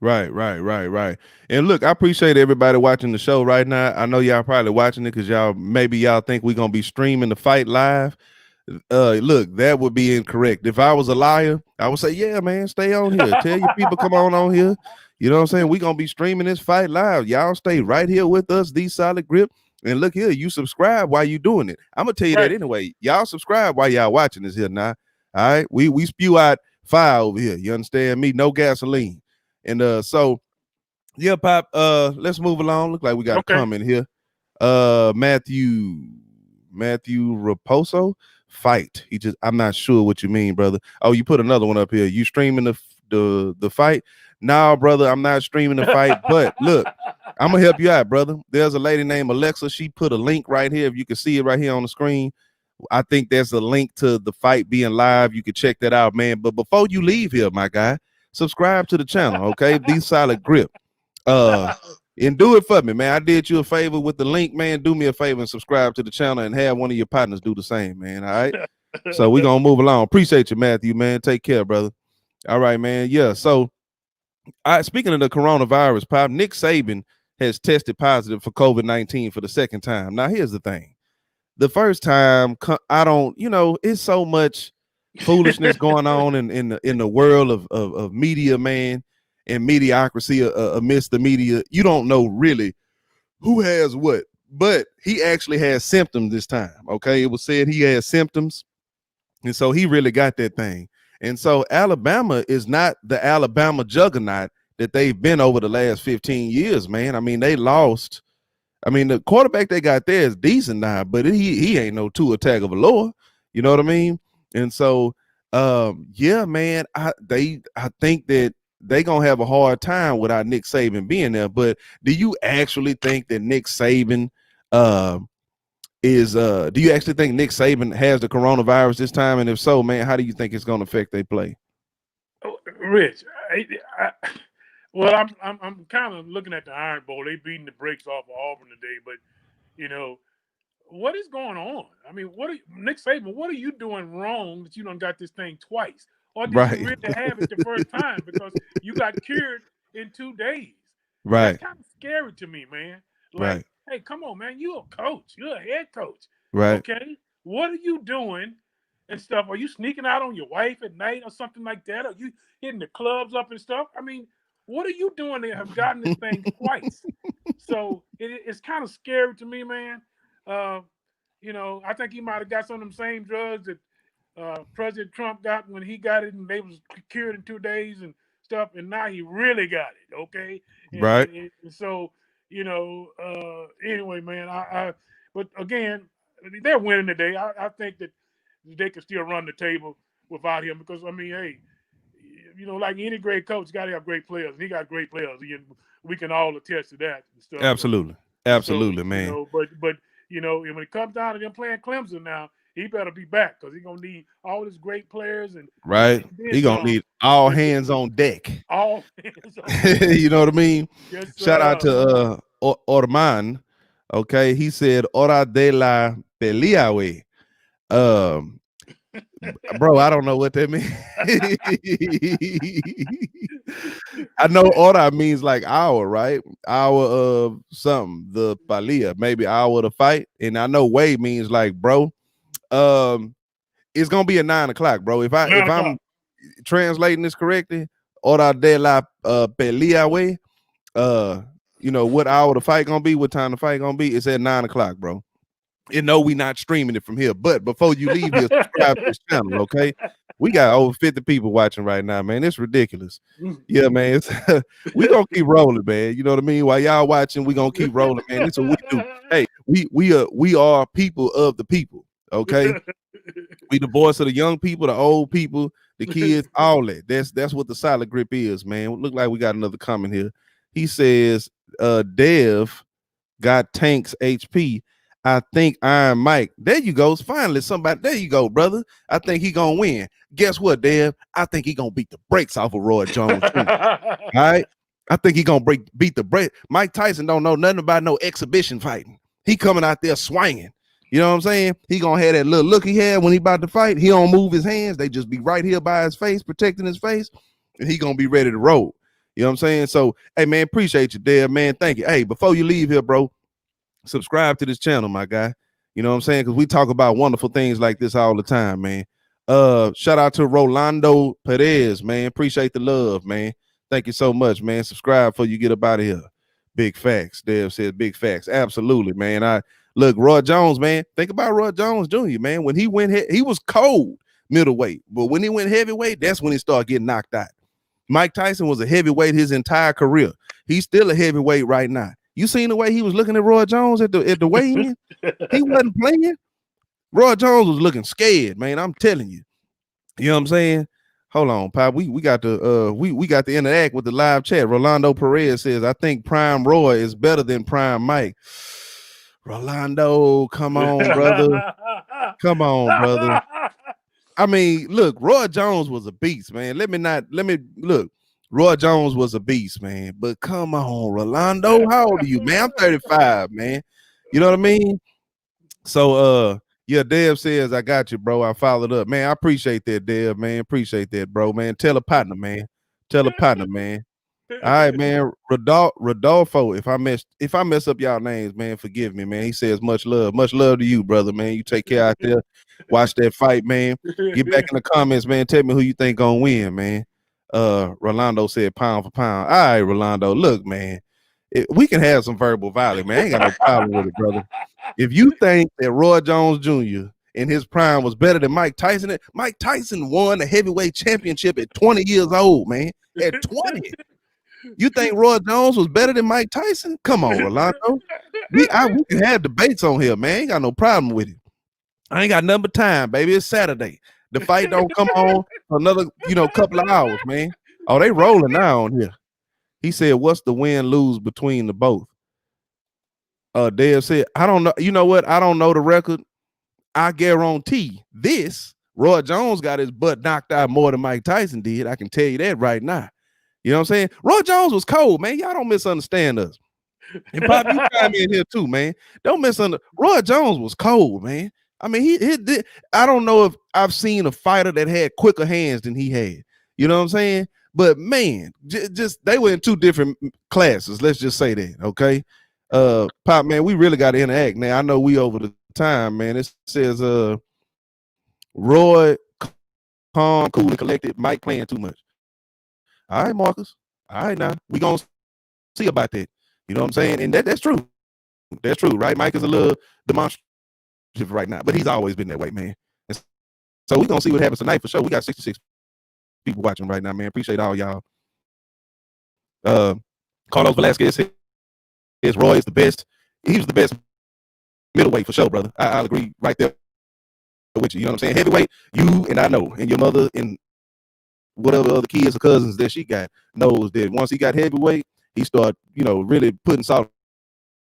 Right, right, right, right. And look, I appreciate everybody watching the show right now. I know y'all probably watching it because y'all think we're gonna be streaming the fight live. Look, that would be incorrect. If I was a liar, I would say, yeah, man, stay on here. Tell your people come on here. You know what I'm saying? We're gonna be streaming this fight live. Y'all stay right here with us, the solid grip. And look here, you subscribe while you doing it. I'm gonna tell you that Right. anyway. Y'all subscribe while y'all watching this here now. All right. We spew out fire over here. You understand me? No gasoline. And so yeah, Pop, let's move along. Look like we got a Okay. comment here. Matthew Raposo fight. I'm not sure what you mean, brother. Oh, you put another one up here. You streaming the fight? Nah, brother, I'm not streaming the fight. But look, I'm gonna help you out, brother. There's a lady named Alexa. She put a link right here. If you can see it right here on the screen, I think there's a link to the fight being live. You can check that out, man. But before you leave here, my guy, subscribe to the channel, okay? The solid grip. And do it for me, man. I did you a favor with the link, man. Do me a favor and subscribe to the channel and have one of your partners do the same, man. All right. So we're gonna move along. Appreciate you, Matthew, man. Take care, brother. All right, man. Yeah. So speaking of the coronavirus, Pop, Nick Saban has tested positive for COVID-19 for the second time. Now, here's the thing. The first time, I don't, it's so much foolishness going on in the world of media, man, and mediocrity amidst the media. You don't know really who has what, but he actually has symptoms this time. Okay, it was said he has symptoms, and so he really got that thing. And so Alabama is not the Alabama juggernaut that they've been over the last 15 years, man. I mean, they lost. I mean, the quarterback they got there is decent now, but he ain't no Tua Tagovailoa. You know what I mean? And so, yeah, man, I think that they gonna have a hard time without Nick Saban being there. But do you actually think that Nick Saban do you actually think Nick Saban has the coronavirus this time? And if so, man, how do you think it's gonna affect their play? Rich, well, I'm kind of looking at the Iron Bowl. They beating the brakes off of Auburn today, but you know what is going on? I mean, Nick Saban? What are you doing wrong that you done got this thing twice, or did you Right, really have it the first time because you got cured in 2 days? That's right, kind of scary to me, man. Like, right, hey, come on, man, you're a coach, you're a head coach, right. okay? What are you doing and stuff? Are you sneaking out on your wife at night or something like that? Are you hitting the clubs up and stuff? I mean, what are you doing to have gotten this thing twice? So it's kind of scary to me, man. Uh, I think he might have got some of them same drugs that President Trump got when he got it, and they was cured in 2 days and stuff, and now he really got it. Okay, Right. and so anyway, man, but again, they're winning today. I think that they can still run the table without him because I mean, hey, like any great coach, got to have great players. And he got great players. We can all attest to that and stuff. Absolutely. Absolutely, man. But when it comes down to them playing Clemson now, he better be back because he's gonna need all his great players and right. He gonna need all hands on deck. All hands on deck. You know what I mean? Yes, shout out to Orman. Okay, he said hora de la pelea, wey. Bro, I don't know what that means. I know hora means like hour, right? Hour of something, the palia, maybe hour to fight. And I know way means like, bro, it's gonna be at 9 o'clock, bro. If I'm translating this correctly, hora de la pelea, way. What hour the fight gonna be, what time the fight gonna be? It's at 9 o'clock, bro. And no, we not streaming it from here. But before you leave here, subscribe to this channel, okay? We got over 50 people watching right now, man. It's ridiculous. Yeah, man. We gonna keep rolling, man. You know what I mean? While y'all watching, we gonna keep rolling, man. This is what we do. Hey, we are people of the people, okay? We the voice of the young people, the old people, the kids, all that. That's what the solid grip is, man. Look like we got another comment here. He says, Dev got Tank's HP. I think Iron Mike. There you go. Finally, somebody. There you go, brother. I think he gonna win. Guess what, Dev? I think he gonna beat the brakes off of Roy Jones. All right. I think he gonna beat the brake. Mike Tyson don't know nothing about no exhibition fighting. He coming out there swinging. You know what I'm saying? He gonna have that little look he had when he about to fight. He don't move his hands. They just be right here by his face, protecting his face, and he gonna be ready to roll. You know what I'm saying? So, hey, man, appreciate you, Dev, man. Thank you. Hey, before you leave here, bro, subscribe to this channel, my guy. You know what I'm saying? Because we talk about wonderful things like this all the time, man. Shout out to Rolando Perez, man. Appreciate the love, man. Thank you so much, man. Subscribe before you get up out of here. Big facts. Dev said big facts. Absolutely, man. Look, Roy Jones, man. Think about Roy Jones Jr., man. When he went, he was cold middleweight, but when he went heavyweight, that's when he started getting knocked out. Mike Tyson was a heavyweight his entire career. He's still a heavyweight right now. You seen the way he was looking at Roy Jones at the weigh-in? He wasn't playing. Roy Jones was looking scared, man. I'm telling you. You know what I'm saying? Hold on, Pop. We got to we got to interact with the live chat. Rolando Perez says, I think Prime Roy is better than Prime Mike. Rolando, come on, brother. Come on, brother. I mean, look, Roy Jones was a beast, man. Let me look. Roy Jones was a beast, man. But come on, Rolando, how old are you, man? I'm 35, man. You know what I mean? So, yeah, Dev says, I got you, bro. I followed up, man. I appreciate that, Dev, man. Appreciate that, bro, man. Tell a partner, man. Tell a partner, man. All right, man. Rodolfo, if I mess up y'all names, man, forgive me, man. He says much love to you, brother, man. You take care out there. Watch that fight, man. Get back in the comments, man. Tell me who you think gonna win, man. Rolando said pound for pound. All right, Rolando. Look, man. We can have some verbal violence, man. I ain't got no problem with it, brother. If you think that Roy Jones Jr. in his prime was better than Mike Tyson, Mike Tyson won the heavyweight championship at 20 years old, man. At 20. You think Roy Jones was better than Mike Tyson? Come on, Rolando. We can have debates on here, man. Ain't got no problem with it. I ain't got nothing but time, baby. It's Saturday. The fight don't come on for another, couple of hours, man. Oh, they rolling now on here. He said, what's the win-lose between the both? Dave said, I don't know. You know what? I don't know the record. I guarantee this. Roy Jones got his butt knocked out more than Mike Tyson did. I can tell you that right now. You know what I'm saying? Roy Jones was cold, man. Y'all don't misunderstand us. And Pop, you chime in here too, man. Don't misunderstand. Roy Jones was cold, man. I mean, he did. I don't know if I've seen a fighter that had quicker hands than he had. You know what I'm saying? But man, just they were in two different classes. Let's just say that, okay? Pop, man, we really got to interact now. I know we over the time, man. It says, Roy, calm, cool, and collected. Mike playing too much. All right, Marcus. All right, now we gonna see about that. You know what I'm saying? And that's true. That's true, right? Mike is a little demonstrative right now, but he's always been that way, man. And so we're gonna see what happens tonight for sure. We got 66 people watching right now, man. Appreciate all y'all. Carlos Velasquez says Roy is the best. He was the best middleweight for sure, brother. I'll agree right there with you. You know what I'm saying? Heavyweight, you and I know, and your mother and whatever other kids or cousins that she got, knows that once he got heavyweight, he started, really putting salt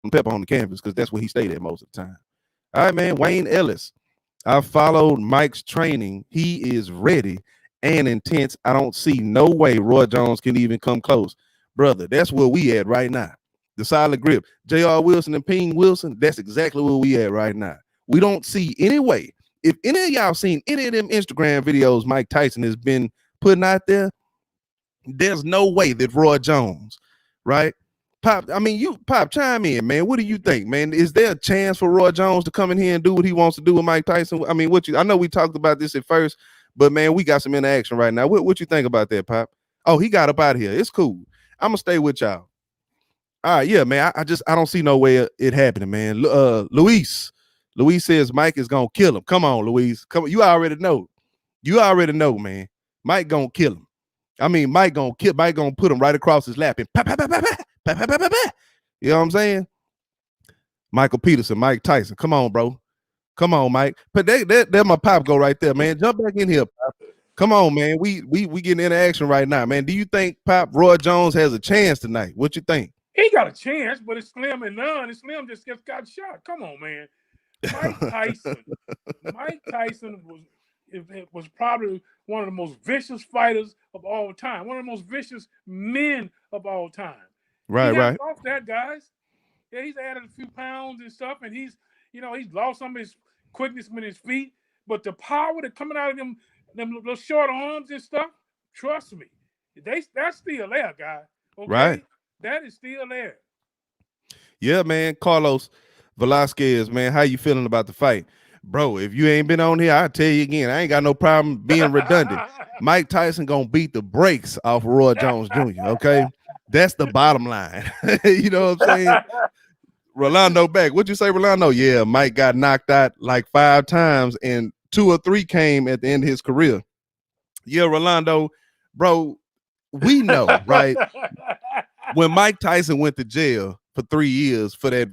and pepper on the canvas because that's where he stayed at most of the time. All right, man. Wayne Ellis. I followed Mike's training. He is ready and intense. I don't see no way Roy Jones can even come close. Brother, that's where we at right now. The solid grip. J.R. Wilson and Ping Wilson, that's exactly where we at right now. We don't see any way. If any of y'all seen any of them Instagram videos Mike Tyson has been putting out there, there's no way that Roy Jones, right? Pop, Pop, chime in, man. What do you think, man? Is there a chance for Roy Jones to come in here and do what he wants to do with Mike Tyson? I mean, I know we talked about this at first, but man, we got some interaction right now. What you think about that, Pop? Oh, he got up out of here. It's cool. I'm gonna stay with y'all. All right, yeah, man. I don't see no way it happening, man. Luis says Mike is gonna kill him. Come on, Luis. Come on. You already know. Man. Mike gonna kill him. Mike gonna put him right across his lap and you know what I'm saying? Michael Peterson, Mike Tyson. Come on, bro. Come on, Mike. But there my pop go right there, man. Jump back in here, Pop. Come on, man. We getting interaction right now, man. Do you think Pop Roy Jones has a chance tonight? What you think? He got a chance, but it's slim and none. And Slim just got shot. Come on, man. Mike Tyson was probably one of the most vicious fighters of all time. One of the most vicious men of all time. Right. Off that, guys. Yeah, he's added a few pounds and stuff, and he's lost some of his quickness with his feet. But the power that coming out of them little short arms and stuff, trust me, that's still there, guy. Okay? Right. That is still there. Yeah, man. Carlos Velasquez, man, how you feeling about the fight? Bro, if you ain't been on here, I'll tell you again, I ain't got no problem being redundant. Mike Tyson gonna beat the brakes off of Roy Jones Jr., okay? That's the bottom line. You know what I'm saying? Rolando back. What'd you say, Rolando? Yeah, Mike got knocked out like 5 times and 2 or 3 came at the end of his career. Yeah, Rolando, bro, we know, right? When Mike Tyson went to jail for 3 years for that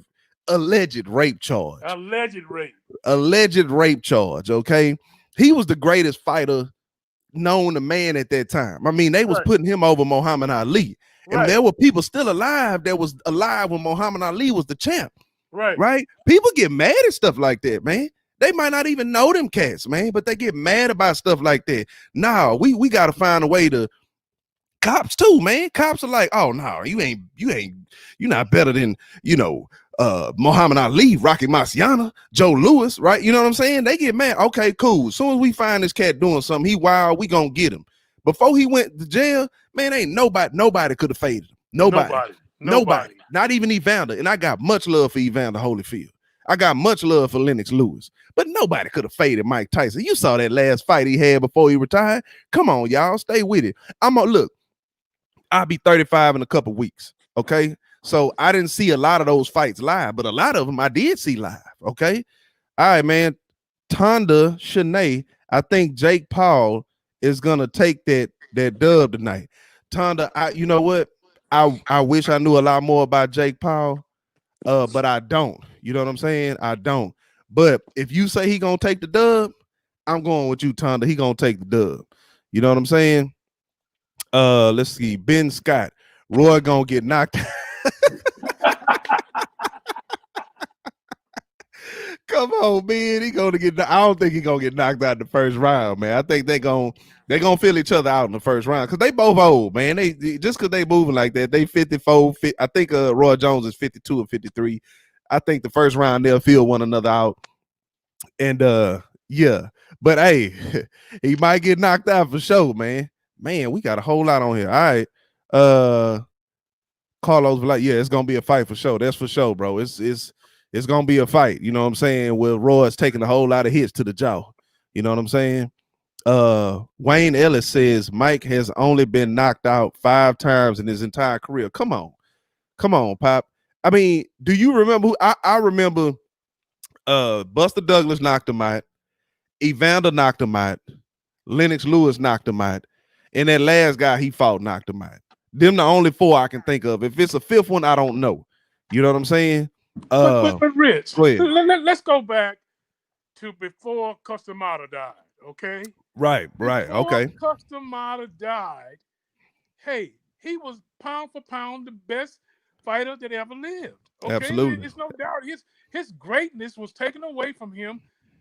alleged rape charge. Alleged rape charge, okay? He was the greatest fighter known to man at that time. They was putting him over Muhammad Ali. And there were people still alive that was alive when Muhammad Ali was the champ. Right? People get mad at stuff like that, man. They might not even know them cats, man, but they get mad about stuff like that. No, we got to find a way to. Cops too, man. Cops are like, oh no, you're not better than Muhammad Ali, Rocky Marciano, Joe Louis, right? You know what I'm saying? They get mad. Okay, cool. As soon as we find this cat doing something, he wild, we gonna get him. Before he went to jail, man, ain't nobody could have faded him. Nobody. Not even Evander. And I got much love for Evander Holyfield. I got much love for Lennox Lewis, but nobody could have faded Mike Tyson. You saw that last fight he had before he retired. Come on, y'all, stay with it. I'll be 35 in a couple weeks. Okay. So I didn't see a lot of those fights live, but a lot of them I did see live. Okay. All right, man. Tonda Shanae, I think Jake Paul is gonna take that dub tonight. Tonda, you know what? I wish I knew a lot more about Jake Paul, but I don't. You know what I'm saying? I don't. But if you say he gonna take the dub, I'm going with you, Tonda. He gonna take the dub. You know what I'm saying? Let's see. Ben Scott, Roy gonna get knocked. Come on, man. He gonna get. I don't think he gonna get knocked out in the first round, man. I think they gonna feel each other out in the first round because they both old, man. They just because they moving like that. They 54. I think Roy Jones is 52 or 53. I think the first round they'll feel one another out. And yeah, but hey, he might get knocked out for sure, man. Man, we got a whole lot on here. All right. Carlos was like, yeah, it's gonna be a fight for sure. That's for sure, bro. It's gonna be a fight. You know what I'm saying? Where Roy's taking a whole lot of hits to the jaw. You know what I'm saying? Wayne Ellis says Mike has only been knocked out 5 times in his entire career. Come on, Pop. I mean, do you remember who I remember Buster Douglas knocked him out, Evander knocked him out, Lennox Lewis knocked him out, and that last guy he fought knocked him out. Them the only 4 I can think of. If it's a 5th one, I don't know. You know what I'm saying? But Rich, let's go back to before Customata died, okay? Right. Before Okay. Custom Mata died, hey, he was pound for pound the best fighter that ever lived. Okay, Absolutely. it's no doubt his greatness was taken away from him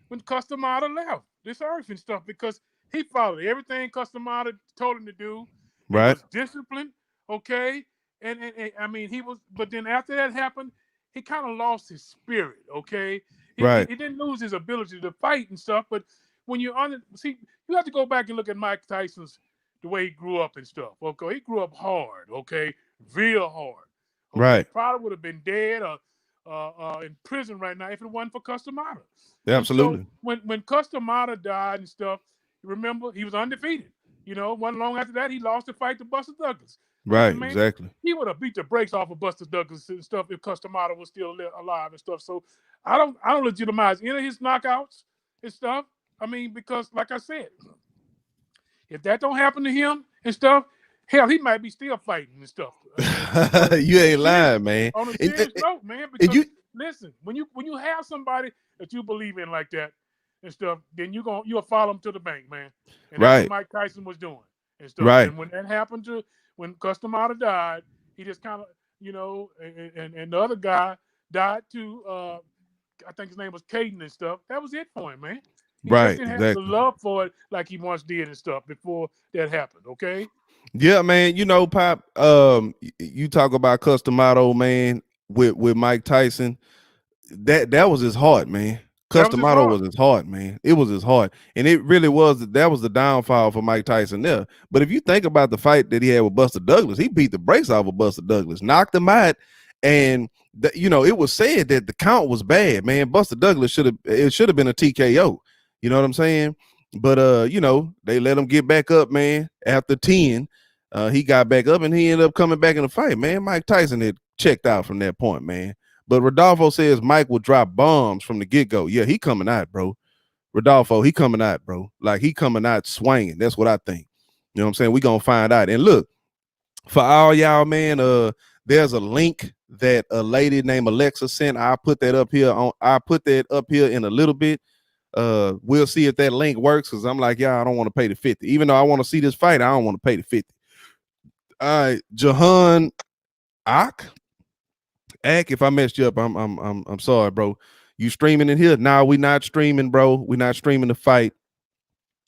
when Custom Mata left this earth and stuff because he followed everything Custom Mata told him to do. He Right. was disciplined. Okay, and I mean he was, but then after that happened, he kind of lost his spirit. Okay, Right. he didn't lose his ability to fight and stuff, but when you're on it, see, you have to go back and look at Mike Tyson's the way he grew up and stuff. Okay, he grew up hard. Okay, real hard. Okay, Right. probably would have been dead or in prison right now if it wasn't for Customata. And so Absolutely. when Customata died and stuff, remember he was undefeated. You know, one long after that he lost the fight to Buster Douglas. Right. Listen, man, Exactly. he would have beat the brakes off of Buster Douglas and stuff if Customata was still alive and stuff. So I don't legitimize any of his knockouts and stuff. I mean, because like I said, if that don't happen to him and stuff, hell, he might be still fighting and stuff. You ain't lying, man. On a And, serious note, man, and because you listen, when you have somebody that you believe in like that and stuff, then you'll follow him to the bank, man. And that's what right. Mike Tyson was doing and stuff. Right. And when that happened to when Custom Otter died, he just kind of and the other guy died too. I think his name was Caden and stuff. That was it for him, man. He just Right. didn't have the Exactly. love for it like he once did and stuff before that happened. Okay. Yeah, man. You know, Pop. You talk about Customato, man, with Mike Tyson. That was his heart, man. That was his Customato heart. was his heart, man. It was his heart, and it really was. That was the downfall for Mike Tyson there. But if you think about the fight that he had with Buster Douglas, he beat the brakes off of Buster Douglas, knocked him out, and it was said that the count was bad, man. Buster Douglas should have been a TKO. You know what I'm saying? But they let him get back up, man. After 10, he got back up and he ended up coming back in the fight, man. Mike Tyson had checked out from that point, man. But Rodolfo says Mike will drop bombs from the get-go. Yeah, he coming out, bro. Rodolfo, he coming out, bro. Like, he coming out swinging. That's what I think. You know what I'm saying? We gonna find out. And look, for all y'all, man, there's a link that a lady named Alexa sent. I'll put that up here in a little bit. We'll see if that link works, because I'm like, yeah, I don't want to pay the 50. Even though I want to see this fight, I don't want to pay the 50. All right, Jahan Ak, if I messed you up, I'm sorry, bro. You streaming in here? Nah, we not streaming, bro. We not streaming the fight.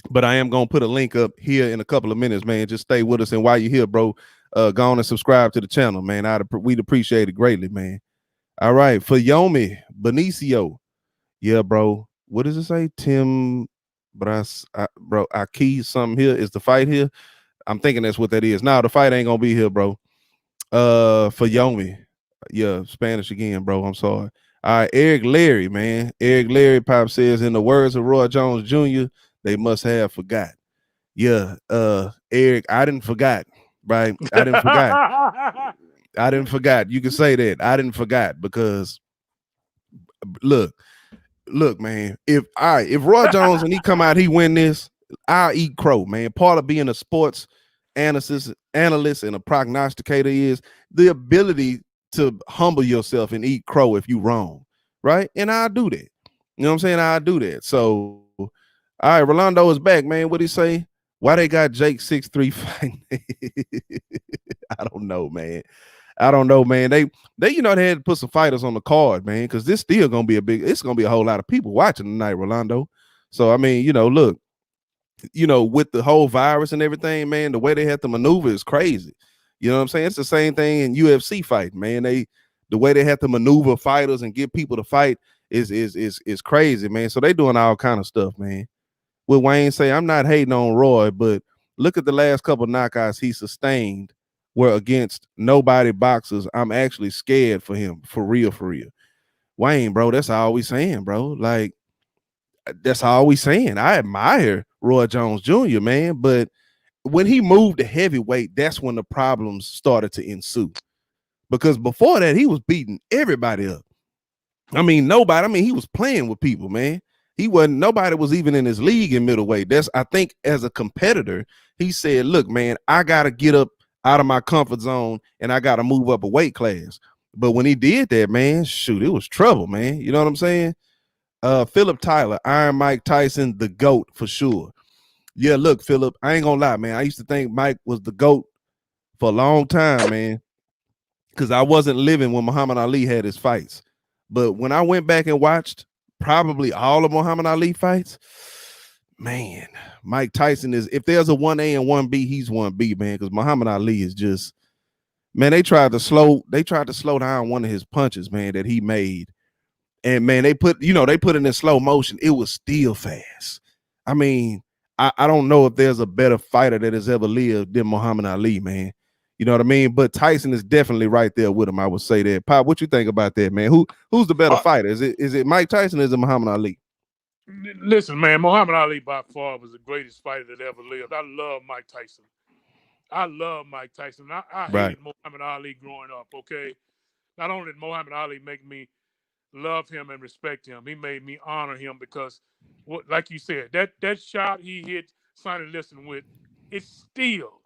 But I am gonna put a link up here in a couple of minutes, man. Just stay with us, and while you're here, bro, go on and subscribe to the channel, man. We'd appreciate it greatly, man. All right, for Yomi Benicio, yeah, bro. What does it say, Tim? Bro, I key something here. Is the fight here? I'm thinking that's what that is. Now the fight ain't gonna be here, bro. For Yomi, yeah, Spanish again, bro. I'm sorry. All right, Eric Larry, man. Eric Larry Pop says, in the words of Roy Jones Jr., they must have forgot. Yeah, Eric, I didn't forgot, right? I didn't forgot. I didn't forgot. You can say that. I didn't forgot, because look, man. If Roy Jones and he come out, he win this, I'll eat crow, man. Part of being a sports analyst and a prognosticator is the ability to humble yourself and eat crow if you wrong, right? And I'll do that. You know what I'm saying? I'll do that. So, all right, Rolando is back, man. What'd he say? Why they got Jake 6'3" fighting? I don't know, man. They they had to put some fighters on the card, man, because this still gonna be it's gonna be a whole lot of people watching tonight, Rolando. So I mean, look, with the whole virus and everything, man, the way they have to maneuver is crazy. You know what I'm saying? It's the same thing in UFC fighting, man. The way they have to maneuver fighters and get people to fight is crazy, man. So they doing all kind of stuff, man. Will Wayne say, I'm not hating on Roy, but look at the last couple knockouts he sustained were against nobody boxers. I'm actually scared for him, for real, for real. Wayne, bro, that's all we saying, bro. Like, that's all we saying. I admire Roy Jones Jr., man, but when he moved to heavyweight, that's when the problems started to ensue. Because before that, he was beating everybody up. I mean, he was playing with people, man. Nobody was even in his league in middleweight. I think as a competitor, he said, look, man, I got to get up out of my comfort zone and I got to move up a weight class. But when he did that, man, shoot, it was trouble, man. You know what I'm saying? Philip Tyler, Iron Mike Tyson, the GOAT for sure. Yeah, look, Philip, I ain't gonna lie, man. I used to think Mike was the GOAT for a long time, man, because I wasn't living when Muhammad Ali had his fights. But when I went back and watched probably all of Muhammad Ali fights, man, Mike Tyson is, if there's a 1A and 1B, he's 1B, man, because Muhammad Ali is just, man, they tried to slow down one of his punches, man, that he made. And man, they put it in slow motion. It was still fast. I mean, I don't know if there's a better fighter that has ever lived than Muhammad Ali, man. You know what I mean? But Tyson is definitely right there with him. I would say that. Pop, what you think about that, man? Who's the better Uh, fighter? Is it Mike Tyson or is it Muhammad Ali? Listen, man, Muhammad Ali by far was the greatest fighter that ever lived. I love Mike Tyson. I love Mike Tyson. I Right. hated Muhammad Ali growing up, okay? Not only did Muhammad Ali make me love him and respect him, he made me honor him because, like you said, that shot he hit Sonny Liston with, it's still,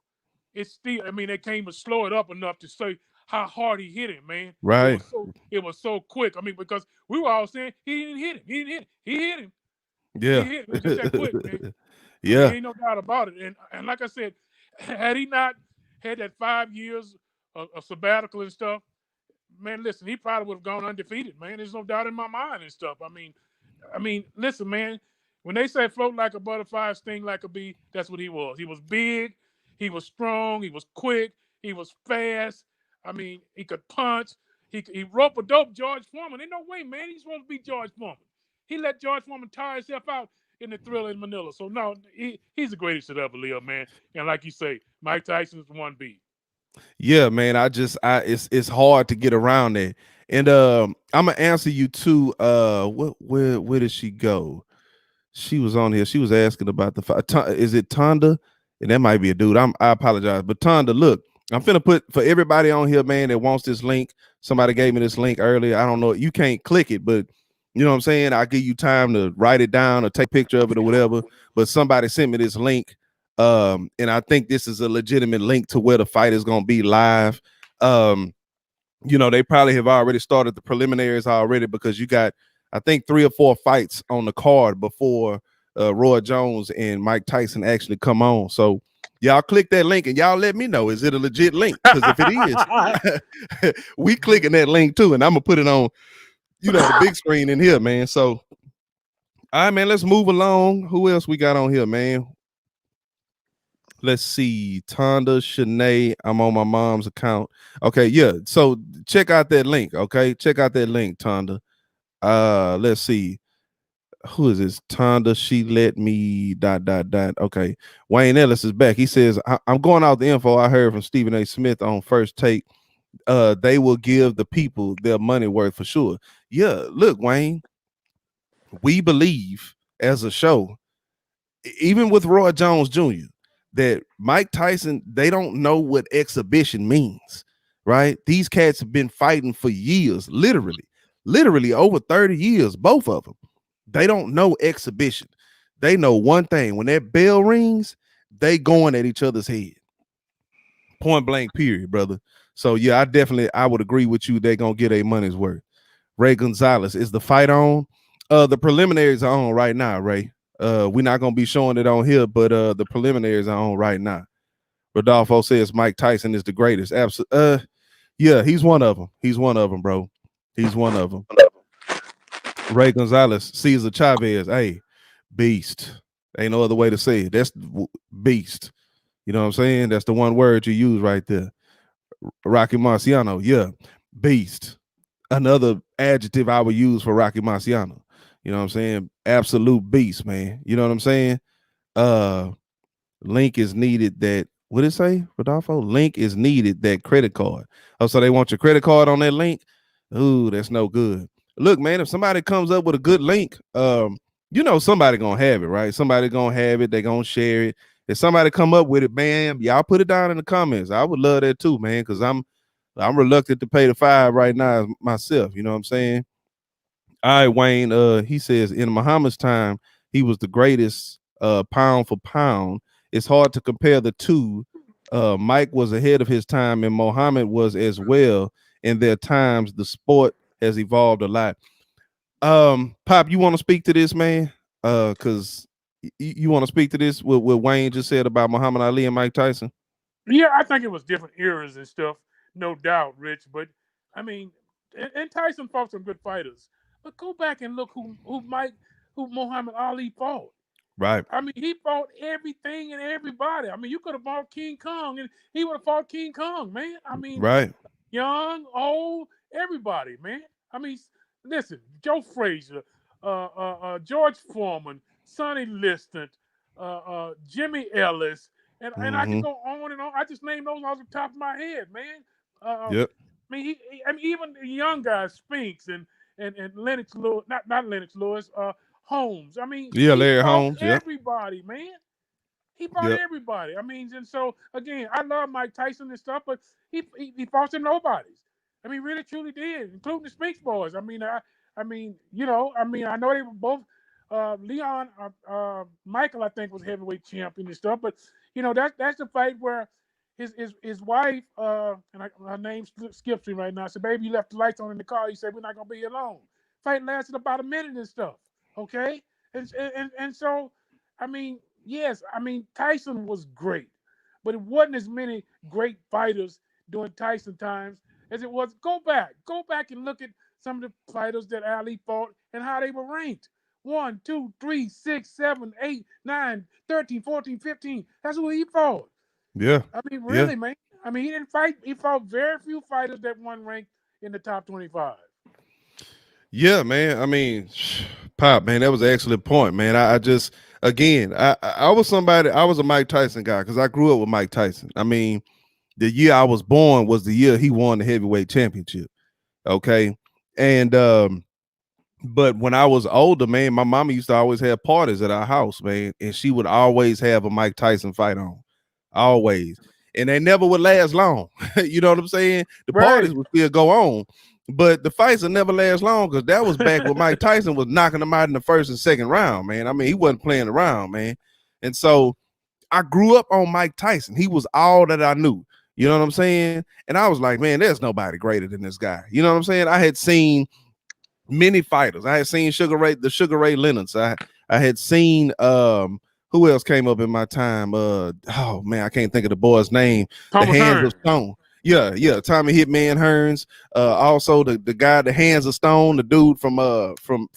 I mean, they can't even slow it up enough to say how hard he hit him, man. Right. It was so quick. I mean, because we were all saying he didn't hit him. He didn't hit him. He hit him. He Yeah. hit him. It was just that quick, man. I mean, Yeah. ain't no doubt about it. And like I said, had he not had that 5 years of sabbatical and stuff, man, listen, he probably would have gone undefeated, man. There's no doubt in my mind and stuff. I mean, listen, man. When they say float like a butterfly, sting like a bee, that's what he was. He was big, he was strong, he was quick, he was fast. I mean, he could punch. He rope a dope George Foreman. Ain't no way, man. He's supposed to be George Foreman. He let George Foreman tire himself out in the Thriller in Manila. So no, he's the greatest that ever lived, man. And like you say, Mike Tyson's 1B. Yeah, man. It's hard to get around that. And I'm gonna answer you too. Where did she go? She was on here. She was asking about the fight. Is it Tonda? And that might be a dude. I apologize. But Tonda, look, I'm finna put for everybody on here, man, that wants this link. Somebody gave me this link earlier. I don't know. You can't click it, but you know what I'm saying? I'll give you time to write it down or take a picture of it or whatever. But somebody sent me this link. And I think this is a legitimate link to where the fight is gonna be live. Um, they probably have already started the preliminaries already because you got, I think, 3 or 4 fights on the card before Roy Jones and Mike Tyson actually come on. So y'all click that link and y'all let me know, is it a legit link? Because if it is, we clicking that link too, and I'm gonna put it on, the big screen in here, man. So, all right, man, let's move along. Who else we got on here, man? Let's see. Tonda, Shanae. I'm on my mom's account. Okay, yeah. So check out that link. Okay, check out that link, Tonda. Let's see. Who is this? Tonda. She let me. ... Okay. Wayne Ellis is back. He says, I'm going out the info I heard from Stephen A. Smith on First Take. They will give the people their money worth for sure. Yeah. Look, Wayne. We believe as a show, even with Roy Jones Jr., that Mike Tyson, they don't know what exhibition means, right? These cats have been fighting for years, literally over 30 years, both of them. They don't know exhibition. They know one thing: when that bell rings, they going at each other's head. Point blank, period, brother. So yeah, I would agree with you. They're gonna get a money's worth. Ray Gonzalez, is the fight on? The preliminaries are on right now, Ray. We're not gonna be showing it on here, but the preliminaries are on right now. Rodolfo says Mike Tyson is the greatest. Absolutely. Yeah, he's one of them. He's one of them, bro. He's one of them. Ray Gonzalez, Cesar Chavez, hey, beast. Ain't no other way to say it. That's beast. You know what I'm saying? That's the one word you use right there. Rocky Marciano, yeah, beast. Another adjective I would use for Rocky Marciano. You know what I'm saying? Absolute beast, man. You know what I'm saying? Uh Link is needed that, what did it say, Rodolfo? Link is needed that credit card. Oh, so they want your credit card on that link? Ooh, that's no good. Look, man, if somebody comes up with a good link, somebody gonna have it, right? Somebody gonna have it, they gonna share it. If somebody come up with it, man, y'all put it down in the comments. I would love that too, man, because I'm reluctant to pay the $5 right now myself. You know what I'm saying? All right, Wayne. He says in Muhammad's time, he was the greatest pound for pound. It's hard to compare the two. Mike was ahead of his time, and Muhammad was as well. In their times, the sport has evolved a lot. Pop, you want to speak to this, man? Because You want to speak to this? What Wayne just said about Muhammad Ali and Mike Tyson? Yeah, I think it was different eras and stuff, no doubt, Rich. But I mean, and Tyson fought some good fighters. But go back and look who Muhammad Ali fought. Right, I mean, he fought everything and everybody. I mean, you could have fought King Kong, and he would have fought King Kong, man. I mean, right. young, old, everybody, man. I mean, listen, Joe Frazier, George Foreman, Sonny Liston, Jimmy Ellis, and I can Mm-hmm. go on and on. I just named those off the top of my head, man. Yep. I mean, I mean, even the young guys, Spinks and Lennox Lewis, not Lennox Lewis, Holmes. I mean, Yeah, he Larry fought Holmes. Yep. everybody, man. He fought Yep. everybody. I mean, and so again, I love Mike Tyson and stuff, but he fought some nobodies. I mean, really truly did, including the Spinks boys. I mean, I know they were both. Leon, Michael, I think was heavyweight champion and stuff, but that's the fight where his wife, her name skips me right now. I said, "Baby, you left the lights on in the car." He said, "We're not gonna be here long." Fight lasted about a minute and stuff. Okay, and so, I mean, yes, I mean Tyson was great, but it wasn't as many great fighters during Tyson times as it was. Go back and look at some of the fighters that Ali fought and how they were ranked. 1, 2, 3, 6, 7, 8, 9, 13, 14, 15. That's who he fought. Yeah. I mean, Yeah. really, man. I mean, he didn't fight. He fought very few fighters that won ranked in the top 25. Yeah, man. I mean, Pop, man, that was an excellent point, man. I just, again, I was somebody. I was a Mike Tyson guy because I grew up with Mike Tyson. I mean, the year I was born was the year he won the heavyweight championship. Okay, and but when I was older, man, my mama used to always have parties at our house, man, and she would always have a Mike Tyson fight on, always, and they never would last long. You know what I'm saying? The parties Right. would still go on, but the fights would never last long because that was back when Mike Tyson was knocking them out in the first and second round, man. I mean, he wasn't playing around, man, and so I grew up on Mike Tyson. He was all that I knew. You know what I'm saying? And I was like, man, there's nobody greater than this guy. You know what I'm saying? I had seen many fighters. I had seen the Sugar Ray Leonards. I had seen who else came up in my time? Oh man, I can't think of the boy's name. The Thomas Hands of Hearns. Stone. Yeah, yeah. Tommy Hitman Hearns. Also the guy, the Hands of Stone, the dude from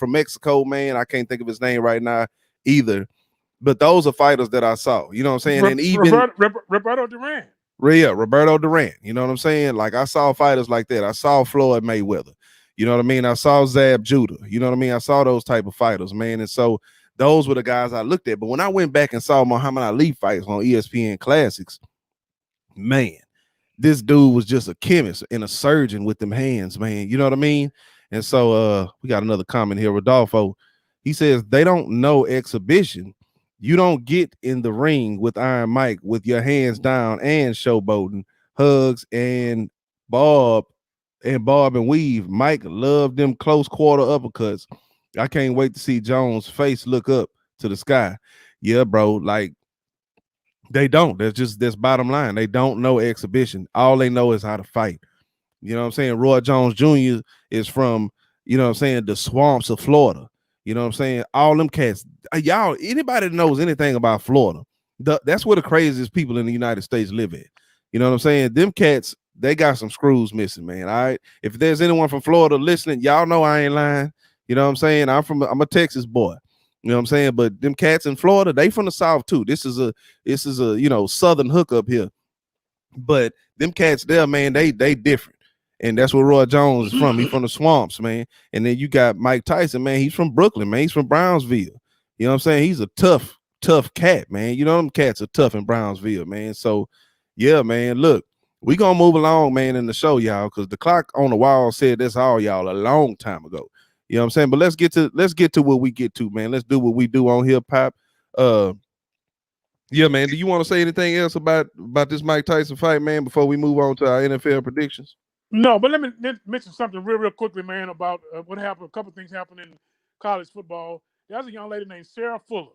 Mexico, man. I can't think of his name right now either. But those are fighters that I saw. You know what I'm saying? And even Roberto Duran. yeah, Roberto Duran. You know what I'm saying? Like I saw fighters like that. I saw Floyd Mayweather. You know what I mean? I saw Zab Judah. You know what I mean? I saw those type of fighters, man. And so those were the guys I looked at. But when I went back and saw Muhammad Ali fights on ESPN Classics, man, this dude was just a chemist and a surgeon with them hands, man. You know what I mean? And so we got another comment here. Rodolfo, he says they don't know exhibition. You don't get in the ring with Iron Mike with your hands down and showboating, hugs Bob Bob and weave. Mike loved them close quarter uppercuts. I can't wait to see Jones' face look up to the sky. Yeah, bro. Like they don't. That's bottom line. They don't know exhibition. All they know is how to fight. You know what I'm saying? Roy Jones Jr. is from, you know what I'm saying, the swamps of Florida. You know what I'm saying? All them cats, y'all, anybody that knows anything about Florida, that's where the craziest people in the United States live at. You know what I'm saying? Them cats, they got some screws missing, man. All right. If there's anyone from Florida listening, y'all know I ain't lying. You know what I'm saying? I'm a Texas boy. You know what I'm saying? But them cats in Florida, they from the South too. This is a southern hookup here. But them cats there, man, they different. And that's where Roy Jones is from. He's from the swamps, man. And then you got Mike Tyson, man. He's from Brooklyn, man. He's from Brownsville. You know what I'm saying? He's a tough cat, man. You know them cats are tough in Brownsville, man. So yeah, man. Look, we gonna move along, man, in the show, y'all, because the clock on the wall said that's all y'all a long time ago. You know what I'm saying? But let's get to what we get to, man. Let's do what we do on hip hop. Yeah, man. Do you want to say anything else about this Mike Tyson fight, man, before we move on to our NFL predictions? No, but let me mention something real quickly, man, about what happened. A couple of things happened in college football. There's a young lady named Sarah Fuller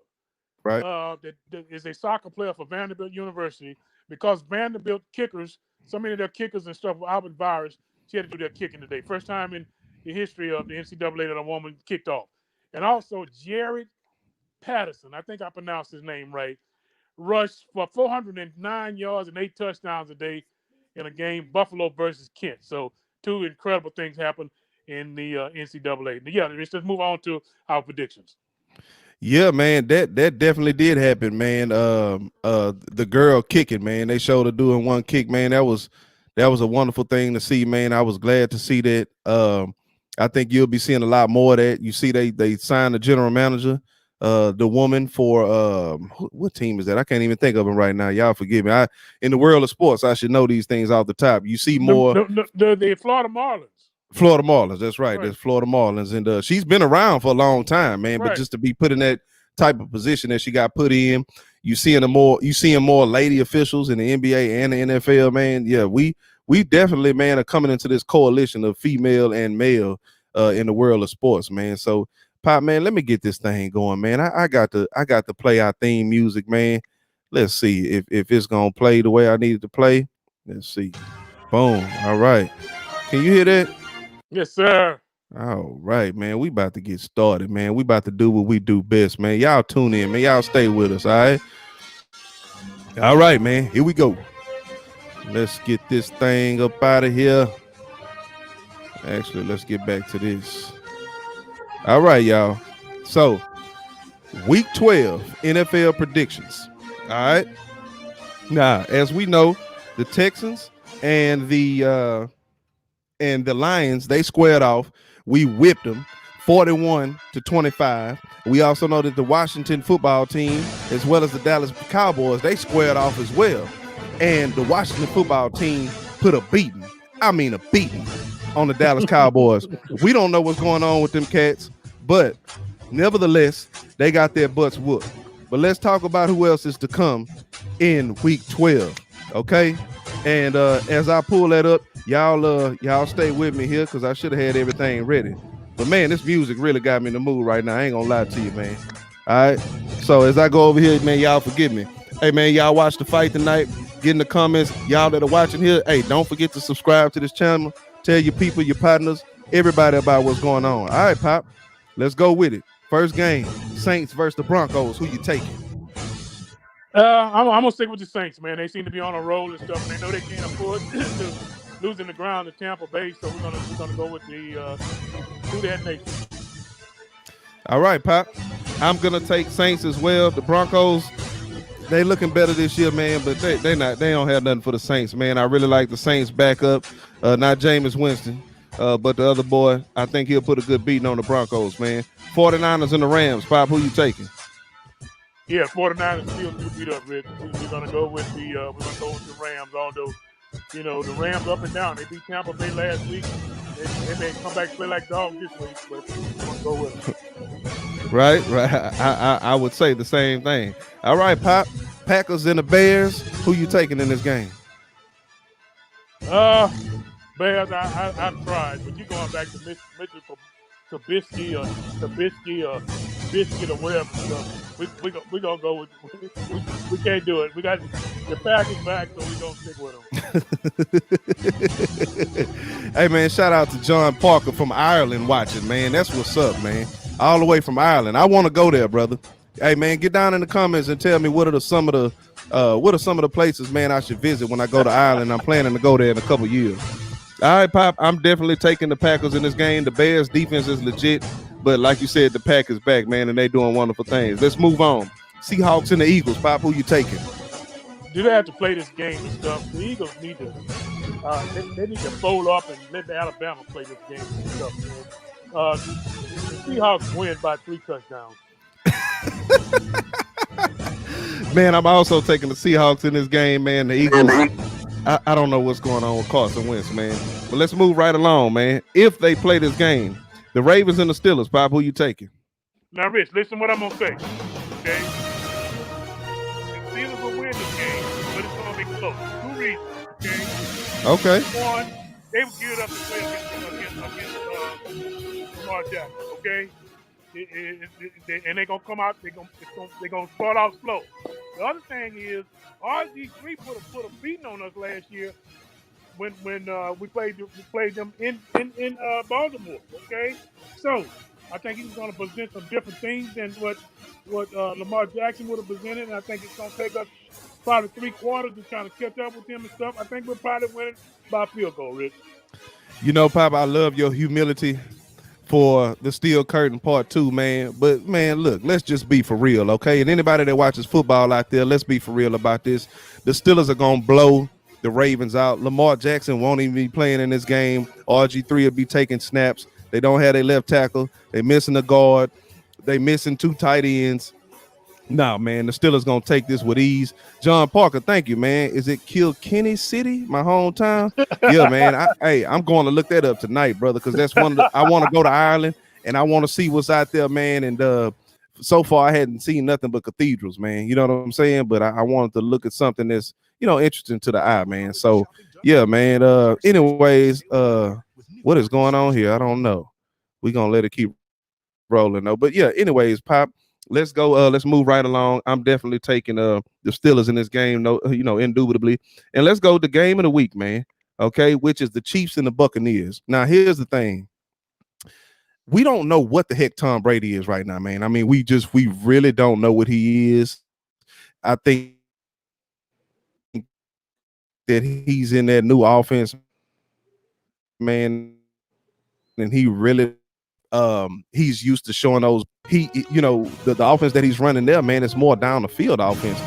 Right. that is a soccer player for Vanderbilt University. Because Vanderbilt kickers, so many of their kickers and stuff were out with virus, she had to do their kicking today. First time in the history of the NCAA that a woman kicked off. And also Jared Patterson, I think I pronounced his name right, rushed for 409 yards and 8 touchdowns a day in a game, Buffalo versus Kent. So two incredible things happened in the NCAA. Yeah, let's just move on to our predictions. Yeah, man, that definitely did happen, man. The girl kicking, man. They showed her doing one kick, man. That was a wonderful thing to see, man. I was glad to see that. I think you'll be seeing a lot more of that. You see, they signed the general manager, the woman for what team is that? I can't even think of them right now. Y'all forgive me. In the world of sports, I should know these things off the top. You see more. The Florida Marlins. Florida Marlins, that's right. Right. That's Florida Marlins, and she's been around for a long time, man. Right. But just to be put in that type of position that she got put in, you seeing more lady officials in the NBA and the NFL, man. Yeah, we definitely, man, are coming into this coalition of female and male in the world of sports, man. So, Pop, man, let me get this thing going, man. I got to play our theme music, man. Let's see if it's gonna play the way I need it to play. Let's see. Boom. All right. Can you hear that? Yes, sir. All right, man. We about to get started, man. We about to do what we do best, man. Y'all tune in, man. Y'all stay with us, all right? All right, man. Here we go. Let's get this thing up out of here. Actually, let's get back to this. All right, y'all. So, week 12 NFL predictions. All right. Now, as we know, the Texans and the Lions, they squared off. We whipped them 41-25. We also know that the Washington football team, as well as the Dallas Cowboys, they squared off as well. And the Washington football team put a beating on the Dallas Cowboys. We don't know what's going on with them cats, but nevertheless, they got their butts whooped. But let's talk about who else is to come in week 12, okay? And as I pull that up, y'all stay with me here because I should have had everything ready. But man, this music really got me in the mood right now. I ain't gonna lie to you, man. All right. So as I go over here, man, y'all forgive me. Hey man, y'all watch the fight tonight. Get in the comments. Y'all that are watching here, hey, don't forget to subscribe to this channel. Tell your people, your partners, everybody about what's going on. All right, Pop. Let's go with it. First game, Saints versus the Broncos. Who you taking? I'm gonna stick with the Saints, man. They seem to be on a roll and stuff, and they know they can't afford to losing the ground to Tampa Bay, so we're gonna go with the do that nation. All right, Pop. I'm gonna take Saints as well. The Broncos, they looking better this year, man, but they don't have nothing for the Saints, man. I really like the Saints backup, not Jameis Winston, but the other boy. I think he'll put a good beating on the Broncos, man. 49ers and the Rams. Pop, who you taking? Yeah, 49ers still too beat up, Rick. We're gonna go with the Rams, although you know the Rams up and down. They beat Tampa Bay last week. They may come back and play like dogs this week, but we're gonna go with them. Right. I would say the same thing. All right, Pop. Packers and the Bears. Who you taking in this game? Bears. I've tried, but you're going back to Mitchell Trubisky or Biscuit or whatever. So we gonna go with we can't do it. We got the Packers back, so we gonna stick with them. Hey man, shout out to John Parker from Ireland watching, man. That's what's up, man. All the way from Ireland. I want to go there, brother. Hey man, get down in the comments and tell me what are some of the places, man, I should visit when I go to Ireland. I'm planning to go there in a couple years. All right, Pop, I'm definitely taking the Packers in this game. The Bears defense is legit, but like you said, the Packers back, man, and they doing wonderful things. Let's move on. Seahawks and the Eagles. Pop, who you taking? Do they have to play this game and stuff? The Eagles need to they need to fold up and let the Alabama play this game and stuff, man. The Seahawks win by 3 touchdowns. Man, I'm also taking the Seahawks in this game, man. The Eagles, I don't know what's going on with Carson Wentz, man. But let's move right along, man. If they play this game, the Ravens and the Steelers, Pop, who you taking? Now, Rich, listen what I'm going to say, okay? The Steelers will win this game, but it's going to be close. 2 reasons, okay? Okay. One, they were geared up to play against Lamar Jackson, okay? And they're going to come out, they're going to start off slow. The other thing is, RG3 put a beating on us last year when we played them in Baltimore. Okay, so I think he's going to present some different things than what Lamar Jackson would have presented, and I think it's going to take us probably 3 quarters to kind of catch up with him and stuff. I think we'll probably win it by a field goal, Rich. You know, Pop, I love your humility for the Steel Curtain Part 2, man. But, man, look, let's just be for real, okay? And anybody that watches football out there, let's be for real about this. The Steelers are going to blow the Ravens out. Lamar Jackson won't even be playing in this game. RG3 will be taking snaps. They don't have their left tackle. They're missing a guard. They missing 2 tight ends. No, man, the Steelers going to take this with ease. John Parker, thank you, man. Is it Kilkenny City, my hometown? Yeah, man. I'm going to look that up tonight, brother, because that's one of the, I want to go to Ireland, and I want to see what's out there, man. And so far, I hadn't seen nothing but cathedrals, man. You know what I'm saying? But I wanted to look at something that's, interesting to the eye, man. So, yeah, man. Anyways, what is going on here? I don't know. We're going to let it keep rolling, though. But, yeah, anyways, Pop. Let's go. Let's move right along. I'm definitely taking the Steelers in this game, no, indubitably. And let's go to game of the week, man. Okay, which is the Chiefs and the Buccaneers. Now, here's the thing: we don't know what the heck Tom Brady is right now, man. I mean, we really don't know what he is. I think that he's in that new offense, man, and he really. He's used to showing those the offense that he's running there, man, is more down the field offense,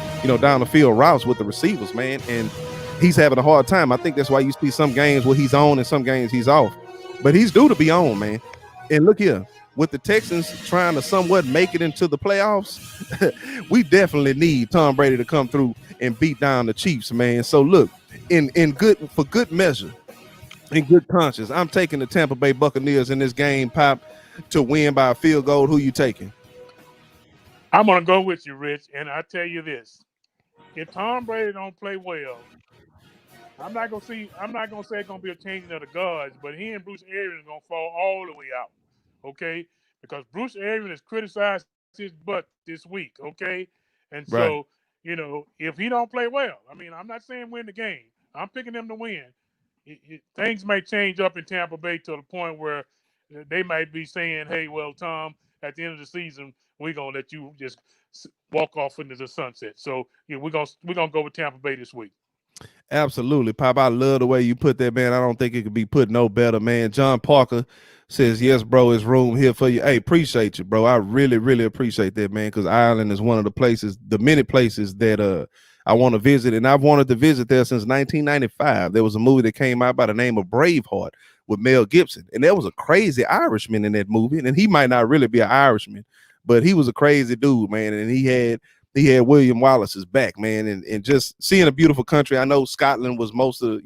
down the field routes with the receivers, man, and he's having a hard time. I think that's why you see some games where he's on and some games he's off, but he's due to be on, man. And look here, with the Texans trying to somewhat make it into the playoffs, we definitely need Tom Brady to come through and beat down the Chiefs, man. So look, in good measure, in good conscience, I'm taking the Tampa Bay Buccaneers in this game, Pop, to win by a field goal. Who you taking? I'm gonna go with you, Rich, and I tell you this: if Tom Brady don't play well, I'm not gonna say it's gonna be a changing of the guards, but he and Bruce Arians are gonna fall all the way out, okay? Because Bruce Arians has criticized his butt this week, okay? And so, right. If he don't play well, I mean, I'm not saying win the game. I'm picking them to win. Things may change up in Tampa Bay to the point where they might be saying, hey, well, Tom, at the end of the season, we're going to let you just walk off into the sunset. So we're gonna go with Tampa Bay this week. Absolutely, Pop. I love the way you put that, man. I don't think it could be put no better, man. John Parker says, yes, bro, there's room here for you. Hey, appreciate you, bro. I really, really appreciate that, man, because Ireland is one of the many places that I want to visit, and I've wanted to visit there since 1995. There was a movie that came out by the name of Braveheart with Mel Gibson, and there was a crazy Irishman in that movie, and he might not really be an Irishman, but he was a crazy dude, man, and he had William Wallace's back, man, and just seeing a beautiful country. I know Scotland was most of,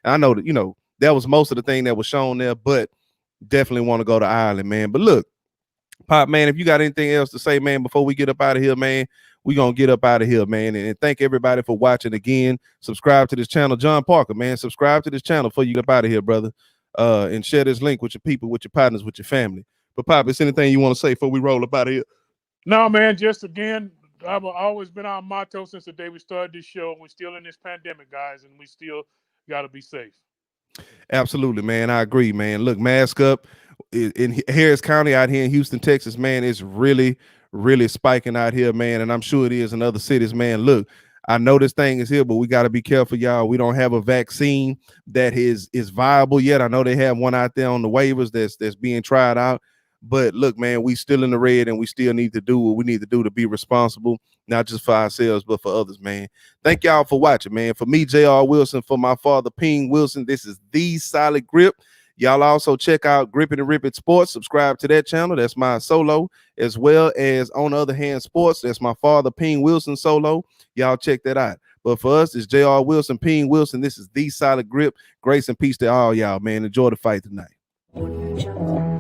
I know that, that was most of the thing that was shown there, but definitely want to go to Ireland, man. But look, Pop, man, if you got anything else to say, man, before we get up out of here, man, we're going to get up out of here, man. And thank everybody for watching again. Subscribe to this channel. John Parker, man, subscribe to this channel before you get up out of here, brother. And share this link with your people, with your partners, with your family. But, Pop, is anything you want to say before we roll up out of here? No, man, just again, I've always been our motto since the day we started this show. We're still in this pandemic, guys, and we still got to be safe. Absolutely, man. I agree, man. Look, mask up. In Harris County out here in Houston, Texas, man, it's really, really spiking out here, man. And I'm sure it is in other cities, man. Look, I know this thing is here, but we got to be careful, y'all. We don't have a vaccine that is viable yet. I know they have one out there on the waivers that's being tried out. But look, man, we still in the red, and we still need to do what we need to do to be responsible, not just for ourselves, but for others, man. Thank y'all for watching, man. For me, J.R. Wilson, for my father, Ping Wilson, this is The Solid Grip. Y'all also check out Grip It and Rip It Sports. Subscribe to that channel. That's my solo, as well as On the Other Hand Sports. That's my father, Ping Wilson, solo. Y'all check that out. But for us, it's J.R. Wilson, Ping Wilson. This is The Solid Grip. Grace and peace to all y'all, man. Enjoy the fight tonight.